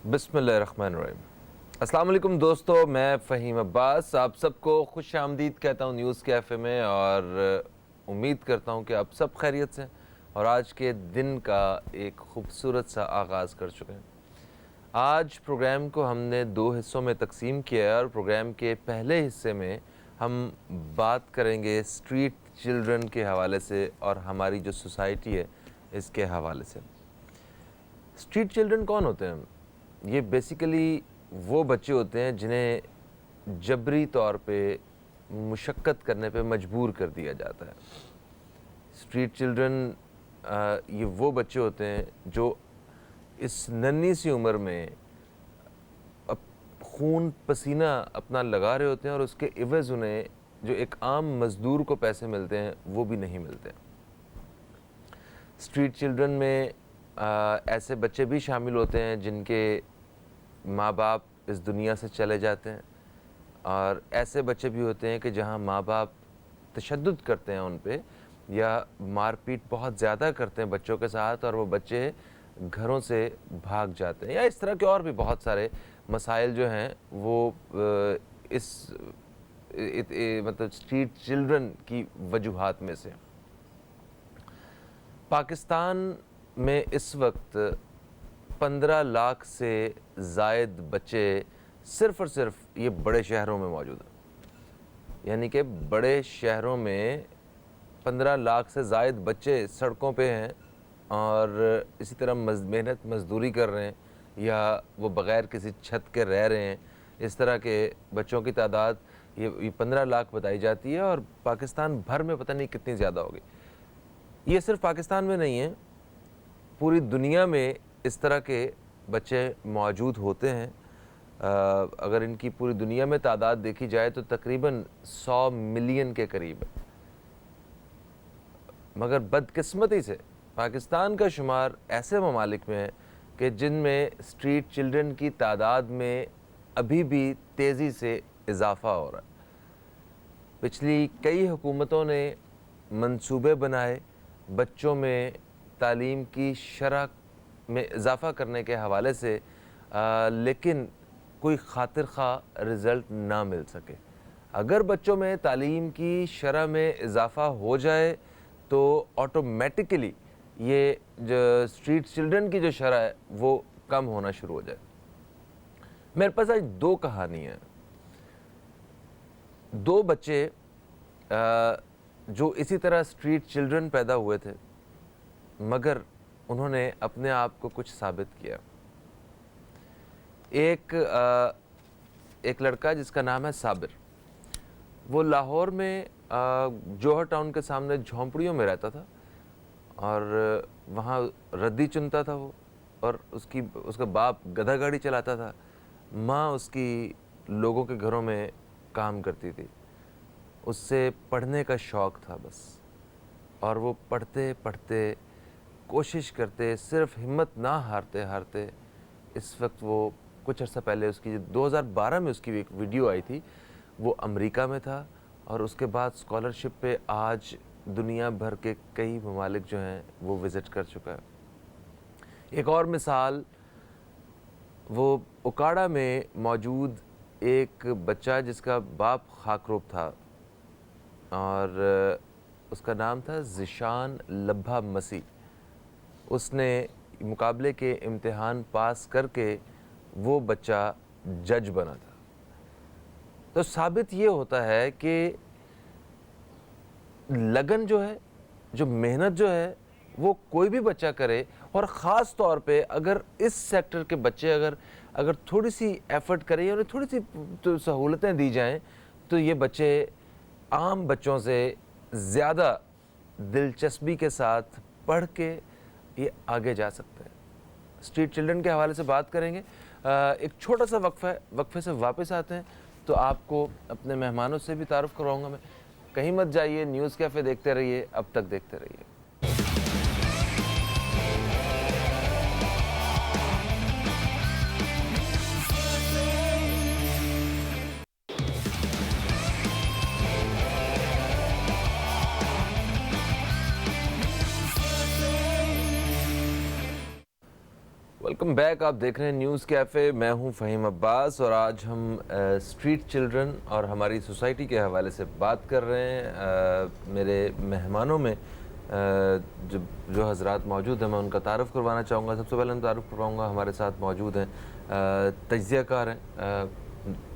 बिस्मिल्लाहिर्रहमानिर्रहीम। अस्सलाम वालेकुम दोस्तों, मैं फ़हीम अब्बास आप सबको खुश आमदीद कहता हूँ न्यूज़ कैफ़े में, और उम्मीद करता हूँ कि आप सब खैरियत से और आज के दिन का एक खूबसूरत सा आगाज़ कर चुके हैं। आज प्रोग्राम को हमने दो हिस्सों में तकसीम किया है और प्रोग्राम के पहले हिस्से में हम बात करेंगे स्ट्रीट चिल्ड्रन के हवाले से और हमारी जो सोसाइटी है इसके हवाले से। स्ट्रीट चिल्ड्रन कौन होते हैं? ये बेसिकली वो बच्चे होते हैं जिन्हें जबरी तौर पे मुशक्क़त करने पे मजबूर कर दिया जाता है। स्ट्रीट चिल्ड्रन ये वो बच्चे होते हैं जो इस नन्ही सी उम्र में अब खून पसीना अपना लगा रहे होते हैं और उसके इवज़ उन्हें जो एक आम मज़दूर को पैसे मिलते हैं वो भी नहीं मिलते। स्ट्रीट चिल्ड्रन में ऐसे बच्चे भी शामिल होते हैं जिनके माँ बाप इस दुनिया से चले जाते हैं, और ऐसे बच्चे भी होते हैं कि जहाँ माँ बाप तशद्दुद करते हैं उन पे या मारपीट बहुत ज़्यादा करते हैं बच्चों के साथ और वो बच्चे घरों से भाग जाते हैं, या इस तरह के और भी बहुत सारे मसाइल जो हैं वो मतलब स्ट्रीट चिल्ड्रन की वजूहात में से। पाकिस्तान में इस वक्त 15 लाख से ज़ायद बच्चे सिर्फ़ और सिर्फ ये बड़े शहरों में मौजूद हैं। यानी कि बड़े शहरों में 15 लाख से ज़ायद बच्चे सड़कों पे हैं और इसी तरह मेहनत मजदूरी कर रहे हैं या वो बग़ैर किसी छत के रह रहे हैं। इस तरह के बच्चों की तादाद ये 15 लाख बताई जाती है और पाकिस्तान भर में पता नहीं कितनी ज़्यादा होगी। ये सिर्फ पाकिस्तान में नहीं है, पूरी दुनिया में इस तरह के बच्चे मौजूद होते हैं। अगर इनकी पूरी दुनिया में तादाद देखी जाए तो तकरीबन 100 मिलियन के करीब है, मगर बदकिस्मती से पाकिस्तान का शुमार ऐसे ममालिक में है कि जिनमें स्ट्रीट चिल्ड्रन की तादाद में अभी भी तेज़ी से इजाफ़ा हो रहा है। पिछली कई हुकूमतों ने मंसूबे बनाए बच्चों में तालीम की शरह में इजाफ़ा करने के हवाले से, लेकिन कोई खातिर खा रिज़ल्ट ना मिल सके। अगर बच्चों में तालीम की शरह में इजाफ़ा हो जाए तो ऑटोमेटिकली ये जो स्ट्रीट चिल्ड्रन की जो शरह है वो कम होना शुरू हो जाए। मेरे पास आज दो कहानियाँ हैं। दो बच्चे जो इसी तरह स्ट्रीट चिल्ड्रन पैदा हुए थे, मगर उन्होंने अपने आप को कुछ साबित किया। एक लड़का जिसका नाम है साबिर, वो लाहौर में जौहर टाउन के सामने झोंपड़ियों में रहता था और वहाँ रद्दी चुनता था वो, और उसका बाप गधा गाड़ी चलाता था, माँ उसकी लोगों के घरों में काम करती थी। उससे पढ़ने का शौक़ था बस, और वो पढ़ते पढ़ते कोशिश करते, सिर्फ हिम्मत ना हारते हारते इस वक्त वो कुछ अर्सा पहले उसकी 2012 में उसकी एक वीडियो आई थी, वो अमेरिका में था और उसके बाद स्कॉलरशिप पे आज दुनिया भर के कई ममालिक जो हैं वो विज़िट कर चुका है। एक और मिसाल, वो उकाड़ा में मौजूद एक बच्चा जिसका बाप खाकरोब था और उसका नाम था ज़िशान लब्बा मसी। उसने मुकाबले के इम्तिहान पास करके वो बच्चा जज बना था। तो साबित ये होता है कि लगन जो है, जो मेहनत जो है, वो कोई भी बच्चा करे, और ख़ास तौर पे अगर इस सेक्टर के बच्चे अगर थोड़ी सी एफ़र्ट करें या उन्हें थोड़ी सी तो सहूलतें दी जाएं तो ये बच्चे आम बच्चों से ज़्यादा दिलचस्पी के साथ पढ़ के ये आगे जा सकते हैं। स्ट्रीट चिल्ड्रन के हवाले से बात करेंगे। एक छोटा सा वक्फा है, वक्फे से वापस आते हैं तो आपको अपने मेहमानों से भी तारुफ़ करवाऊँगा मैं। कहीं मत जाइए, न्यूज़ कैफ़े देखते रहिए, अब तक देखते रहिए। Welcome back. आप देख रहे हैं न्यूज़ कैफ़े। मैं हूं फ़हीम अब्बास और आज हम स्ट्रीट चिल्ड्रन और हमारी सोसाइटी के हवाले से बात कर रहे हैं। मेरे मेहमानों में जो हजरात मौजूद हैं मैं उनका तारुफ़ करवाना चाहूँगा। सबसे पहले मैं तारुफ़ करवाऊँगा, हमारे साथ मौजूद हैं तज्ज़ियाकार हैं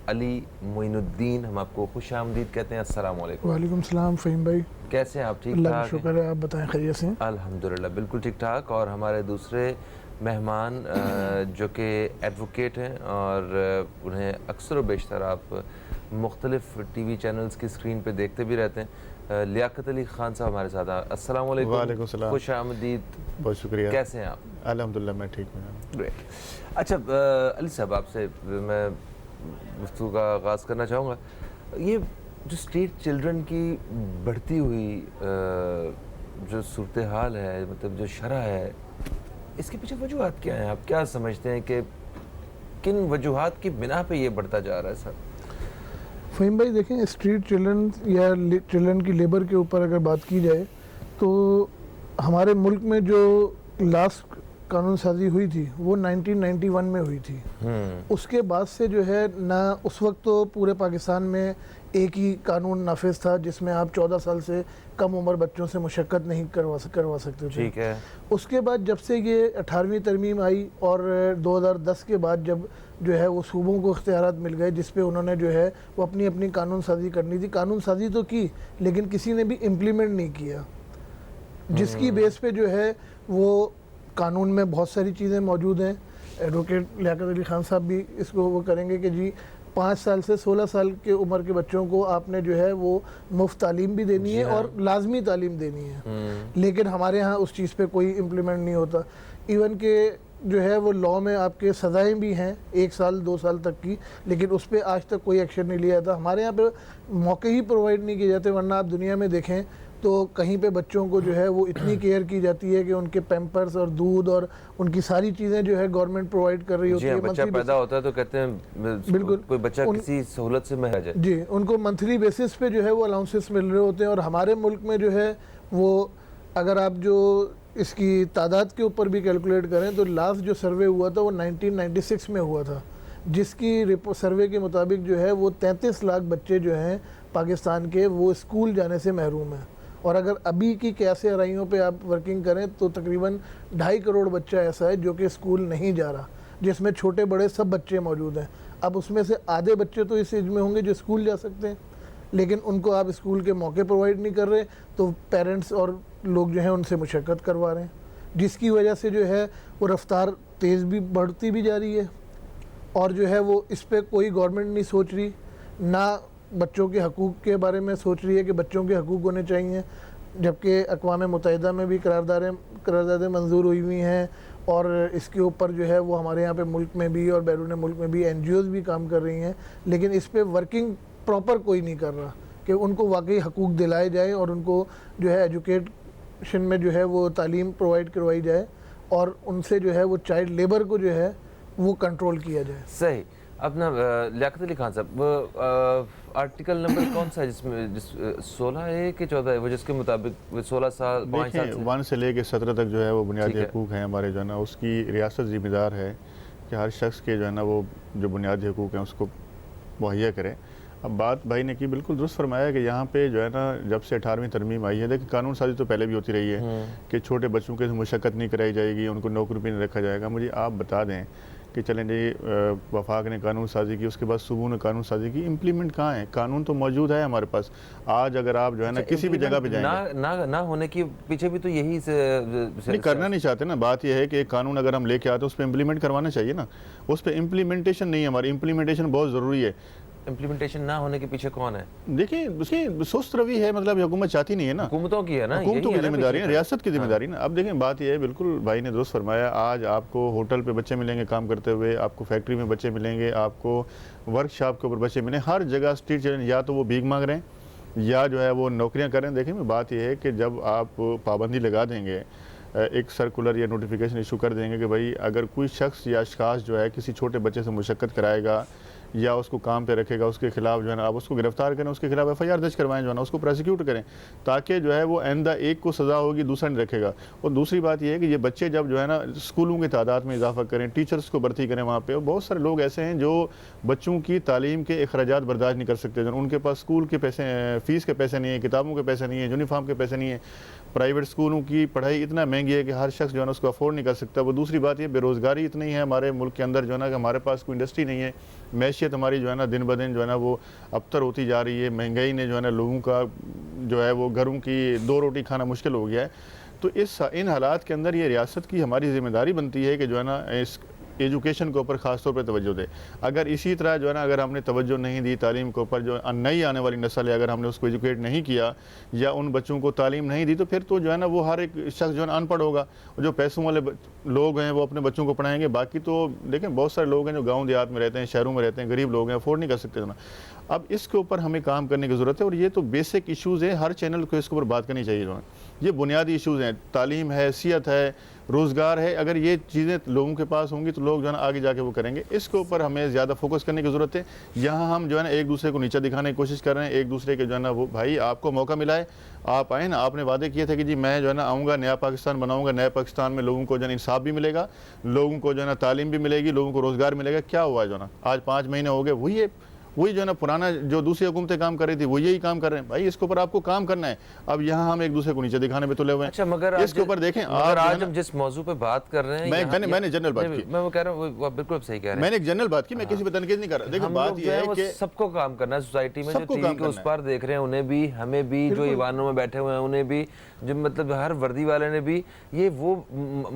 अली मोइनुद्दीन। हम आपको खुश आमदीद कहते हैं। अस्सलाम वालेकुम। वालेकुम सलाम फ़हीम भाई। कैसे हैं आप? ठीक अल्लाह का ठाक? शुक्र है, आप बताएं खैरियत से हैं? अल्हम्दुलिल्लाह बिल्कुल ठीक ठाक। और हमारे दूसरे मेहमान जो कि एडवोकेट हैं और उन्हें अक्सर व बेशतर आप मुख्तलिफ़ टीवी चैनल्स की स्क्रीन पे देखते भी रहते हैं, लियाकत अली ख़ान साहब हमारे साथ हैं। अस्सलाम वालेकुम। वालेकुम सलाम। खुश आमदीद। बहुत शुक्रिया। कैसे हैं आप? अल्हम्दुलिल्लाह मैं ठीक हूँ। ग्रेट। अच्छा अली साहब, आपसे मैं गुफ्तगू का आगाज़ करना चाहूँगा। ये जो स्ट्रीट चिल्ड्रन की बढ़ती हुई जो सूरत हाल है, मतलब जो शरह है, इसके पीछे वजूहात क्या हैं? आप क्या समझते हैं कि किन वजूहात की बिना पे ये बढ़ता जा रहा है सर? फ़हीम भाई देखें, स्ट्रीट चिल्ड्रन या चिल्ड्रन की लेबर के ऊपर अगर बात की जाए तो हमारे मुल्क में जो लास्ट कानून साजी हुई थी वो 1991 में हुई थी। उसके बाद से जो है ना, उस वक्त तो पूरे पाकिस्तान में एक ही कानून नाफिज था जिसमें आप 14 साल से कम उम्र बच्चों से मुशक्कत नहीं करवा सकते थे। ठीक है। उसके बाद जब से ये 18वीं तरमीम आई और 2010 के बाद जब जो है वो सूबों को इख्तियारात मिल गए जिस पे उन्होंने जो है वो अपनी अपनी कानून साजी करनी थी। कानून साजी तो की लेकिन किसी ने भी इम्प्लीमेंट नहीं किया, जिसकी बेस पे जो है वो कानून में बहुत सारी चीज़ें मौजूद हैं। एडवोकेट लियाकत अली ख़ान साहब भी इसको वो करेंगे कि जी 5 साल से 16 साल के उम्र के बच्चों को आपने जो है वो मुफ्त तालीम भी देनी है और लाजमी तालीम देनी है। लेकिन हमारे यहाँ उस चीज़ पे कोई इम्प्लीमेंट नहीं होता। इवन के जो है वो लॉ में आपके सज़ाएँ भी हैं 1 साल 2 साल तक की, लेकिन उस पर आज तक कोई एक्शन नहीं लिया जाता। हमारे यहाँ पे मौके ही प्रोवाइड नहीं किए जाते, वरना आप दुनिया में देखें तो कहीं पे बच्चों को जो है वो इतनी केयर की जाती है कि उनके पैम्पर्स और दूध और उनकी सारी चीज़ें जो है गवर्नमेंट प्रोवाइड कर रही होती है। बच्चा पैदा होता है तो कहते हैं बिल्कुल कोई बच्चा किसी सहूलत से महज है जी, उनको मंथली बेसिस पे जो है वो अलाउंसेस मिल रहे होते हैं। और हमारे मुल्क में जो है वो अगर आप जो इसकी तादाद के ऊपर भी कैलकुलेट करें तो लास्ट जो सर्वे हुआ था वो 1996 में हुआ था, जिसकी सर्वे के मुताबिक जो है वो 33 लाख बच्चे जो हैं पाकिस्तान के वो स्कूल जाने से महरूम हैं। और अगर अभी की कैसे आराइयों पे आप वर्किंग करें तो तकरीबन 2.5 करोड़ बच्चा ऐसा है जो कि स्कूल नहीं जा रहा, जिसमें छोटे बड़े सब बच्चे मौजूद हैं। अब उसमें से आधे बच्चे तो इस एज में होंगे जो स्कूल जा सकते हैं, लेकिन उनको आप स्कूल के मौके प्रोवाइड नहीं कर रहे, तो पेरेंट्स और लोग जो हैं उनसे मुशक्कत करवा रहे हैं, जिसकी वजह से जो है वो रफ्तार तेज़ भी बढ़ती भी जा रही है। और जो है वो इस पर कोई गवर्नमेंट नहीं सोच रही, ना बच्चों के हकूक़ के बारे में सोच रही है कि बच्चों के हकूक़ होने चाहिए, जबकि अक़वाम मुत्तहिदा में भी करारदादें मंजूर हुई हुई हैं। और इसके ऊपर जो है वो हमारे यहाँ पे मुल्क में भी और बैरून मुल्क में भी NGOs भी काम कर रही हैं, लेकिन इस पर वर्किंग प्रॉपर कोई नहीं कर रहा कि उनको वाकई हकूक़ दिलाए जाए और उनको जो है एजुकेशन में जो है वो तालीम प्रोवाइड करवाई जाए और उनसे जो है वो चाइल्ड लेबर को जो है वो कंट्रोल किया जाए। सही। अपना लियाकत अली ख़ान साहब, वो आर्टिकल नंबर कौन सा है जिसमें 16 है कि 14 है, वो जिसके मुताबिक 16 साल 5 साल से 1 से लेकर 17 तक जो है वो बुनियादी हकूक़ हैं हमारे, जो है ना उसकी रियासत ज़िम्मेदार है कि हर शख्स के जो है ना वो जो बुनियादी हकूक़ हैं उसको मुहैया करें। अब बात भाई ने की बिल्कुल दुरुस्त फरमाया कि यहाँ पे जो है ना जब से 18वीं तरमीम आई है, देखिए कानून साजी तो पहले भी होती रही है कि छोटे बच्चों के मुशक्कत नहीं कराई जाएगी, उनको नौकरी पर नहीं रखा जाएगा। मुझे आप बता दें कि चलें जी वफाक ने कानून साजी की, उसके बाद सुबह ने कानून साजी की, इम्प्लीमेंट कहाँ है? कानून तो मौजूद है हमारे पास। आज अगर आप जो है ना किसी भी जगह पे जाएंगे, ना होने के पीछे भी तो यही नहीं करना नहीं चाहते ना। बात यह है कि एक कानून अगर हम लेके आते हैं उस पर इम्प्लीमेंट करवाना चाहिए ना, उस पर इम्प्लीमेंटेशन नहीं है हमारी। इम्प्लीमेंटेशन बहुत ज़रूरी है। इम्प्लीमेंटेशन ना होने के पीछे कौन है? देखिए उसकी सुस्त रवि है, मतलब हुकूमत चाहती नहीं है ना, हुकूमतों की है ना, हुकूमतों की जिम्मेदारी है, रियासत की जिम्मेदारी ना। अब देखें बात यह है, बिल्कुल भाई ने दुरुस्त फरमाया, आज आपको होटल पे बच्चे मिलेंगे काम करते हुए, आपको फैक्ट्री में बच्चे मिलेंगे, आपको वर्कशॉप के ऊपर बच्चे मिलें, हर जगह स्ट्रीट चिल्ड्रन या तो वो भीख मांग रहे हैं या जो है वो नौकरियाँ करें। देखें बात यह है कि जब आप पाबंदी लगा देंगे, एक सर्कुलर या नोटिफिकेशन इशू कर देंगे कि भाई अगर कोई शख्स या अशखास जो है किसी छोटे बच्चे से मुशक्कत कराएगा या उसको काम पे रखेगा, उसके खिलाफ जो है ना आप उसको गिरफ्तार करें, उसके खिलाफ FIR दर्ज करवाएं, जो है ना उसको प्रोसिक्यूट करें, ताकि जो है वो आइंदा एक को सज़ा होगी, दूसरा नहीं रखेगा। और दूसरी बात ये है कि ये बच्चे जब जो है ना स्कूलों की तादाद में इजाफा करें, टीचर्स को भर्ती करें वहाँ पे, और बहुत सारे लोग ऐसे हैं जो बच्चों की तालीम के अखराजात बर्दाश्त नहीं कर सकते, जो उनके पास स्कूल के पैसे, फ़ीस के पैसे नहीं है, किताबों के पैसे नहीं है, यूनिफॉर्म के पैसे नहीं है, प्राइवेट स्कूलों की पढ़ाई इतना महंगी है कि हर शख्स जो है ना उसको अफोर्ड नहीं कर सकता। वो दूसरी बात ये बेरोज़गारी इतनी है हमारे मुल्क के अंदर जो है ना कि हमारे पास कोई इंडस्ट्री नहीं है, मैशियत हमारी जो है ना दिन ब दिन जो है ना वो अबतर होती जा रही है, महंगाई ने जो है ना लोगों का जो है वो घरों की 2 रोटी खाना मुश्किल हो गया है। तो इन हालात के अंदर ये रियासत की हमारी ज़िम्मेदारी बनती है कि जो है ना इस एजुकेशन के ऊपर ख़ास तौर पे तवज्जो दे। अगर इसी तरह जो है ना अगर हमने तवज्जो नहीं दी तालीम के ऊपर, जो नई आने वाली नस्ल है, अगर हमने उसको एजुकेट नहीं किया या उन बच्चों को तालीम नहीं दी, तो फिर तो जो है ना वो हर एक शख्स जो है ना अनपढ़ होगा। जो पैसों वाले लोग हैं वो अपने बच्चों को पढ़ाएंगे, बाकी तो देखें बहुत सारे लोग हैं जो गाँव देहात में रहते हैं, शहरों में रहते हैं, गरीब लोग हैं, अफोर्ड नहीं कर सकते ना। अब इसके ऊपर हमें काम करने की ज़रूरत है, और ये तो बेसिक इश्यूज़ हैं, हर चैनल को इसके ऊपर बात करनी चाहिए। जो है ये बुनियादी इश्यूज़ हैं, तालीम है, हैसियत है, रोज़गार है। अगर ये चीज़ें लोगों के पास होंगी तो लोग जो है ना आगे जाके वो करेंगे। इसके ऊपर हमें ज़्यादा फोकस करने की ज़रूरत है। यहाँ हम जो है ना एक दूसरे को नीचा दिखाने की कोशिश कर रहे हैं, एक दूसरे के जो है ना वो भाई आपको मौका मिला है, आप आए ना, आपने वादे किए थे कि जी मैं जो है ना आऊँगा, नया पाकिस्तान बनाऊँगा, नए पाकिस्तान में लोगों को जो है इंसाफ भी मिलेगा, लोगों को जो है ना तालीम भी मिलेगी, लोगों को रोज़गार मिलेगा। क्या हुआ जो है ना आज 5 महीने हो गए, वही जो है ना पुराना जो दूसरी हुकूमतें काम कर रही थी वो यही काम कर रहे हैं। भाई इसके ऊपर आपको काम करना है। अब यहाँ हम एक दूसरे को नीचे दिखाने में तुले हुए हैं। अच्छा, मगर इसके ऊपर देखें, आज हम जिस मौजू पे बात कर रहे हैं, मैंने जनरल बात की, मैं वो कह रहा हूँ, वो बिल्कुल सही कह रहे हैं। मैंने एक जनरल बात की, मैं किसी पर तनकीद नहीं कर रहा। देखिए बात ये है कि सबको काम करना है, सोसाइटी में जो टीवी के उस पार देख रहे हैं उन्हें भी, हमें भी, जो ईवानों में बैठे हुए हैं उन्हें भी, जो मतलब हर वर्दी वाले ने भी, ये वो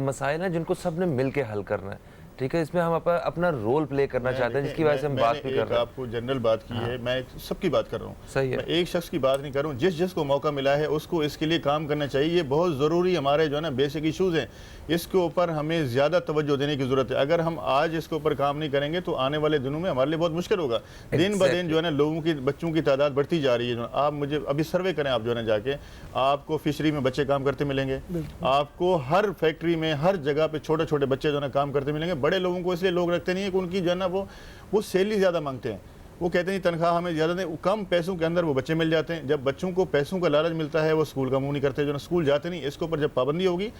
मसाइल हैं जिनको सबने मिल के हल करना है। ठीक है, इसमें हम अपना रोल प्ले करना चाहते हैं, जिसकी वजह से हम बात भी कर रहे हैं। आपको जनरल बात की है, मैं सबकी बात कर रहा हूँ। सही है, मैं एक शख्स की बात नहीं कर रहा हूँ। जिसको मौका मिला है उसको इसके लिए काम करना चाहिए। ये बहुत ज़रूरी हमारे जो है ना बेसिक इशूज़ हैं, इसके ऊपर हमें ज़्यादा तवज्जो देने की ज़रूरत है। अगर हम आज इसके ऊपर काम नहीं करेंगे तो आने वाले दिनों में हमारे लिए बहुत मुश्किल होगा। दिन ब दिन जो है ना लोगों की, बच्चों की तादाद बढ़ती जा रही है। आप मुझे अभी सर्वे करें, आप जो है ना जाके, आपको फिशरी में बच्चे काम करते मिलेंगे, आपको हर फैक्ट्री में हर जगह पे छोटे छोटे बच्चे जो है ना काम करते मिलेंगे। बड़े लोगों को इसलिए लोग रखते नहीं है कि उनकी जो है ना वो सैलरी ज़्यादा मांगते हैं। वो कहते हैं तनख्वाह हमें ज़्यादा दें, कम पैसों के अंदर वो बच्चे मिल जाते हैं। जब बच्चों को पैसों का लालच मिलता है वो स्कूल का मुंह नहीं करते, जो ना स्कूल जाते नहीं। इसके ऊपर जब पाबंदी होगी,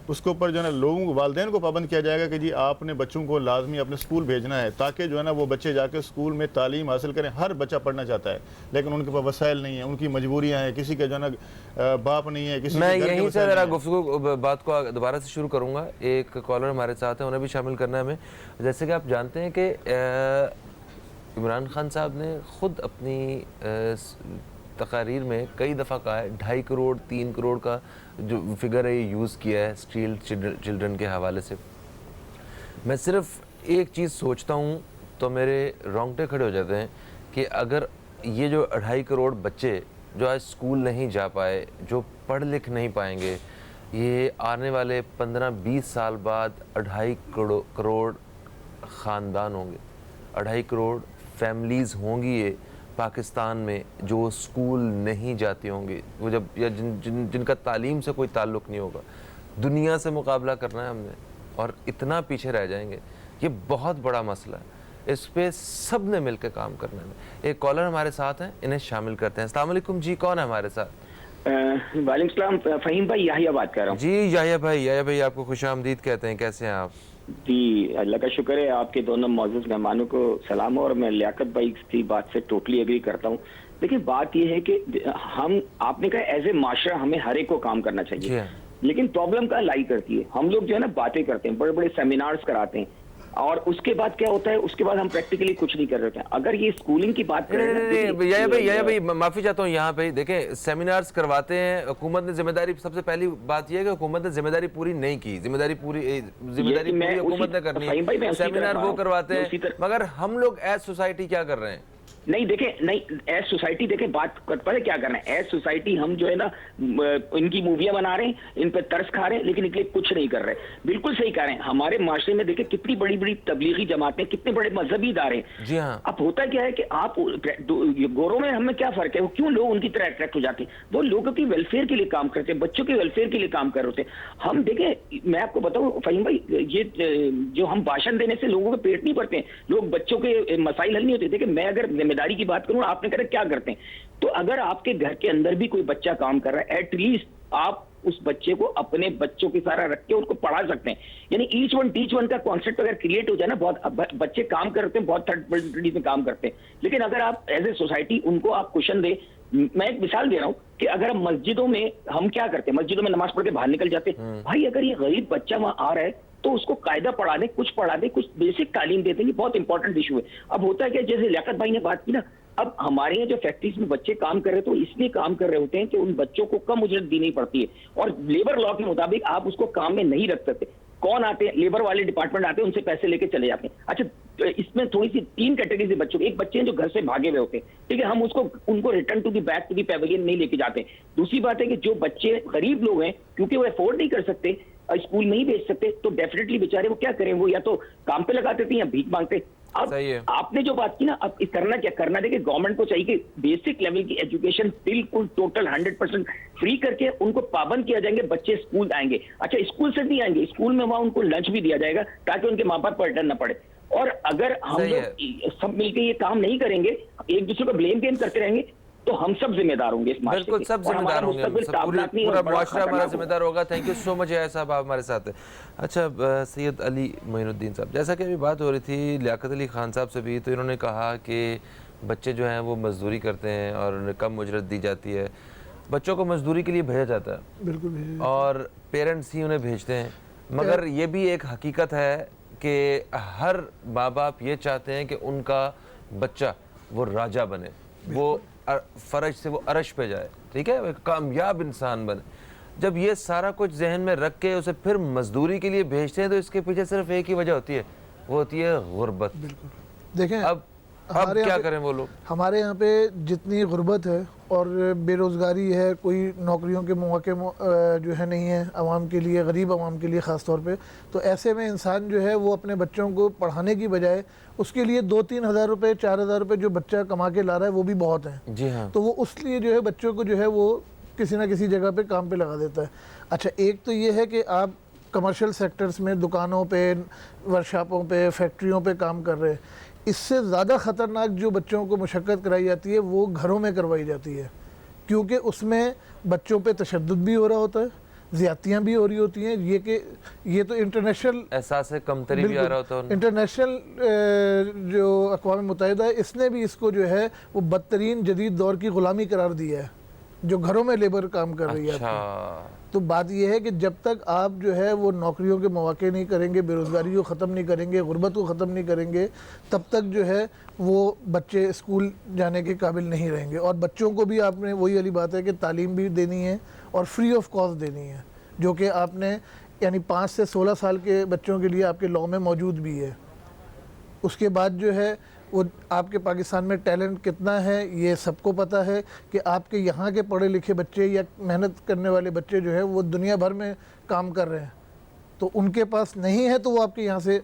उसके ऊपर जो है ना लोगों को, वालिदैन को पाबंद किया जाएगा कि जी आपने बच्चों को लाजमी अपने स्कूल भेजना है, ताकि जो है ना वो बच्चे जाके स्कूल में तालीम हासिल करें। हर बच्चा पढ़ना चाहता है, लेकिन उनके पास वसाइल नहीं है, उनकी मजबूरियाँ हैं, किसी का जो है ना बाप नहीं है, किसी मैं यहीं से ज़रा गुफ्तगू बात को दोबारा से शुरू करूँगा। एक कॉलर हमारे साथ है, उन्हें भी शामिल करना है हमें। जैसे कि आप जानते हैं कि इमरान खान साहब ने ख़ुद अपनी तकारीर में कई दफ़ा कहा है 2.5 करोड़ 3 करोड़ का जो फिगर है ये यूज़ किया है स्ट्रीट चिल्ड्रन के हवाले से। मैं सिर्फ एक चीज़ सोचता हूँ तो मेरे रोंगटे खड़े हो जाते हैं कि अगर ये जो 2.5 करोड़ बच्चे जो आज स्कूल नहीं जा पाए, जो पढ़ लिख नहीं पाएंगे, ये आने वाले 15-20 साल बाद 2.5 करोड़ ख़ानदान होंगे, 2.5 करोड़ फैमिलीज़ होंगी ये पाकिस्तान में जो स्कूल नहीं जाती होंगी, वो जब या जिनका तालीम से कोई ताल्लुक़ नहीं होगा। दुनिया से मुकाबला करना है हमने और इतना पीछे रह जाएंगे। ये बहुत बड़ा मसला है, इस पे सब ने मिलकर काम करना है। एक कॉलर हमारे साथ हैं, इन्हें शामिल करते हैं। अस्सलाम वालेकुम जी, कौन है हमारे साथ? वालेकुम सलाम, फ़हीम भाई, याहिया बात कर रहा हूँ जी। याहिया भाई आपको खुशामदीद कहते हैं, कैसे हैं आप? जी अल्लाह का शुक्र है। आपके दोनों मौजूद मेहमानों को सलाम हो। और मैं लियाकत भाई की बात से टोटली एग्री करता हूँ। देखिए बात यह है कि हम, आपने कहा एज ए माशरा हमें हर एक को काम करना चाहिए, लेकिन प्रॉब्लम का लाई करती है, हम लोग जो है ना बातें करते हैं, बड़े बड़े सेमिनार्स कराते हैं, और उसके बाद क्या होता है, उसके बाद हम प्रैक्टिकली कुछ नहीं कर रहे हैं। अगर ये स्कूलिंग की बात करें, याहिया भाई माफी चाहता हूँ, यहाँ पे देखें सेमिनार्स करवाते हैं, हुकूमत ने जिम्मेदारी, सबसे पहली बात यह है कि हुकूमत ने जिम्मेदारी पूरी नहीं की। जिम्मेदारी पूरी हुकूमत ने करनी है। सेमिनार वो करवाते हैं, मगर हम लोग एज सोसाइटी क्या कर रहे हैं? नहीं देखे, नहीं एज सोसाइटी देखे बात पता है क्या करना है, एज सोसाइटी हम जो है ना इनकी मूवियां बना रहे हैं, इन पे तरस खा रहे हैं, लेकिन इनके लिए कुछ नहीं कर रहे। बिल्कुल सही कह रहे हैं, हमारे माशरे में देखे कितनी बड़ी बड़ी तबलीगी जमातें, कितने बड़े मजहबी इदारे हैं। जी हाँ। अब होता क्या है कि आप गोरों में हमें क्या फर्क है, वो क्यों लोग उनकी तरह अट्रैक्ट हो जाते हैं, वो लोगों की वेलफेयर के लिए काम करते हैं, बच्चों के वेलफेयर के लिए काम कर रहे होते हैं। हम देखें, मैं आपको बताऊं फहीम भाई, ये जो हम भाषण देने से लोगों के पेट नहीं भरते हैं, लोग बच्चों के मसाइल हल नहीं होते। देखिए मैं अगर जिम्मेदारी की बात करूं, आपने कहा क्या करते हैं, तो अगर आपके घर के अंदर भी कोई बच्चा काम कर रहा है, एटलीस्ट आप उस बच्चे को अपने बच्चों की सारा रख के उनको पढ़ा सकते हैं। यानी ईच वन टीच वन का कॉन्सेप्ट अगर क्रिएट हो जाए ना, बहुत बच्चे काम करते हैं, बहुत थर्ड पर्टी में काम करते हैं, लेकिन अगर आप एज ए सोसाइटी उनको आप क्वेश्चन दे। मैं एक मिसाल दे रहा हूं कि अगर मस्जिदों में हम क्या करते हैं, मस्जिदों में नमाज पढ़ के बाहर निकल जाते हैं, भाई अगर ये गरीब बच्चा वहां आ रहा है तो उसको कायदा पढ़ा दे, कुछ पढ़ा दे, कुछ बेसिक तालीम दे देंगे, बहुत इंपॉर्टेंट इशू है। अब होता है क्या, जैसे लियाकत भाई ने बात की ना, अब हमारे यहाँ जो फैक्ट्रीज में बच्चे काम कर रहे हैं तो इसलिए काम कर रहे होते हैं कि उन बच्चों को कम उजरत देनी पड़ती है, और लेबर लॉ के मुताबिक आप उसको काम में नहीं रख सकते। कौन आते हैं, लेबर वाले डिपार्टमेंट आते हैं, उनसे पैसे लेके चले जाते हैं। अच्छा, तो इसमें थोड़ी सी 3 कैटेगरी से बच्चों, एक बच्चे हैं जो घर से भागे हुए होते हैं, ठीक है, हम उनको return to the back to the pavilion नहीं लेके जाते। दूसरी बात है कि जो बच्चे गरीब लोग हैं, क्योंकि वो अफोर्ड नहीं कर सकते, स्कूल नहीं भेज सकते, तो डेफिनेटली बेचारे वो क्या करें, वो या तो काम पे लगा देते हैं या भीख मांगते। अब आपने जो बात की ना, अब करना क्या करना, देखिए गवर्नमेंट को चाहिए कि बेसिक लेवल की एजुकेशन बिल्कुल टोटल 100% फ्री करके उनको पाबंद किया जाएंगे, बच्चे स्कूल आएंगे। अच्छा, स्कूल से नहीं आएंगे, स्कूल में वहां उनको लंच भी दिया जाएगा ताकि उनके माँ बाप को रिटर्न ना पड़े। और अगर हम लोग सब मिलकर ये काम नहीं करेंगे, एक दूसरे को ब्लेम गेम करते रहेंगे, तो हम सब जिम्मेदार होंगे इस मामले के। बिल्कुल सब जिम्मेदार होंगे, पूरा मुआशरा हमारा जिम्मेदार होगा। थैंक यू सो मच यार साहब, आप हमारे साथ हैं। अच्छा सैयद अली मोइनुद्दीन साहब, जैसा कि अभी बात हो रही थी लियाकत अली खान साहब से भी, तो इन्होंने कहा कि बच्चे जो हैं वो मजदूरी करते हैं और उन्हें कम उजरत दी जाती है, बच्चों को मजदूरी के लिए भेजा जाता है, बिल्कुल, और पेरेंट्स ही उन्हें भेजते हैं। मगर ये भी एक हकीकत है कि हर माँ बाप ये चाहते हैं कि उनका बच्चा वो राजा बने, वो फर्ज से वो अरश पे जाए, ठीक है, एक कामयाब इंसान बने। जब ये सारा कुछ जहन में रख के उसे फिर मजदूरी के लिए भेजते हैं, तो इसके पीछे सिर्फ एक ही वजह होती है, वो होती है गुर्बत। बिल्कुल, देखें अब क्या करें वो लोग, हमारे यहाँ पे जितनी गुर्बत है और बेरोज़गारी है, कोई नौकरियों के मौके जो है नहीं है आवाम के लिए, गरीब आवाम के लिए ख़ास तौर पे, तो ऐसे में इंसान जो है वो अपने बच्चों को पढ़ाने की बजाय उसके लिए 2-3 हज़ार रुपये, 4 हज़ार रुपये जो बच्चा कमा के ला रहा है वो भी बहुत है। जी हाँ। तो वो उसलिए जो है बच्चों को जो है वो किसी ना किसी जगह पे काम पे लगा देता है। अच्छा, एक तो ये है कि आप कमर्शियल सेक्टर्स में दुकानों पे, वर्कशॉपों पे, फैक्ट्रियों पे काम कर रहे हैं, इससे ज़्यादा ख़तरनाक जो बच्चों को मुशक्क़त कराई जाती है वो घरों में करवाई जाती है, क्योंकि उसमें बच्चों पे तशद्दुद भी हो रहा होता है, ज़्यादतियाँ भी हो रही होती हैं। ये तो इंटरनेशनल एहसास कमतरी भी आ रहा होता है। इंटरनेशनल जो अक़वाम मुत्तहिदा है, इसने भी इसको जो है वो बदतरीन जदीद दौर की ग़ुलामी करार दिया है, जो घरों में लेबर काम कर रही है। तो बात यह है कि जब तक आप जो है वो नौकरियों के मौके नहीं करेंगे, बेरोज़गारी को ख़त्म नहीं करेंगे, गुर्बत को ख़त्म नहीं करेंगे, तब तक जो है वो बच्चे स्कूल जाने के काबिल नहीं रहेंगे। और बच्चों को भी आपने वही वाली बात है कि तालीम भी देनी है और फ्री ऑफ कॉस्ट देनी है, जो कि आपने यानी 5 से 16 साल के बच्चों के लिए आपके लॉ में मौजूद भी है। उसके बाद जो है वो आपके पाकिस्तान में टैलेंट कितना है ये सबको पता है कि आपके यहाँ के पढ़े लिखे बच्चे या मेहनत करने वाले बच्चे जो है वो दुनिया भर में काम कर रहे हैं, तो उनके पास नहीं है तो वो आपके यहाँ से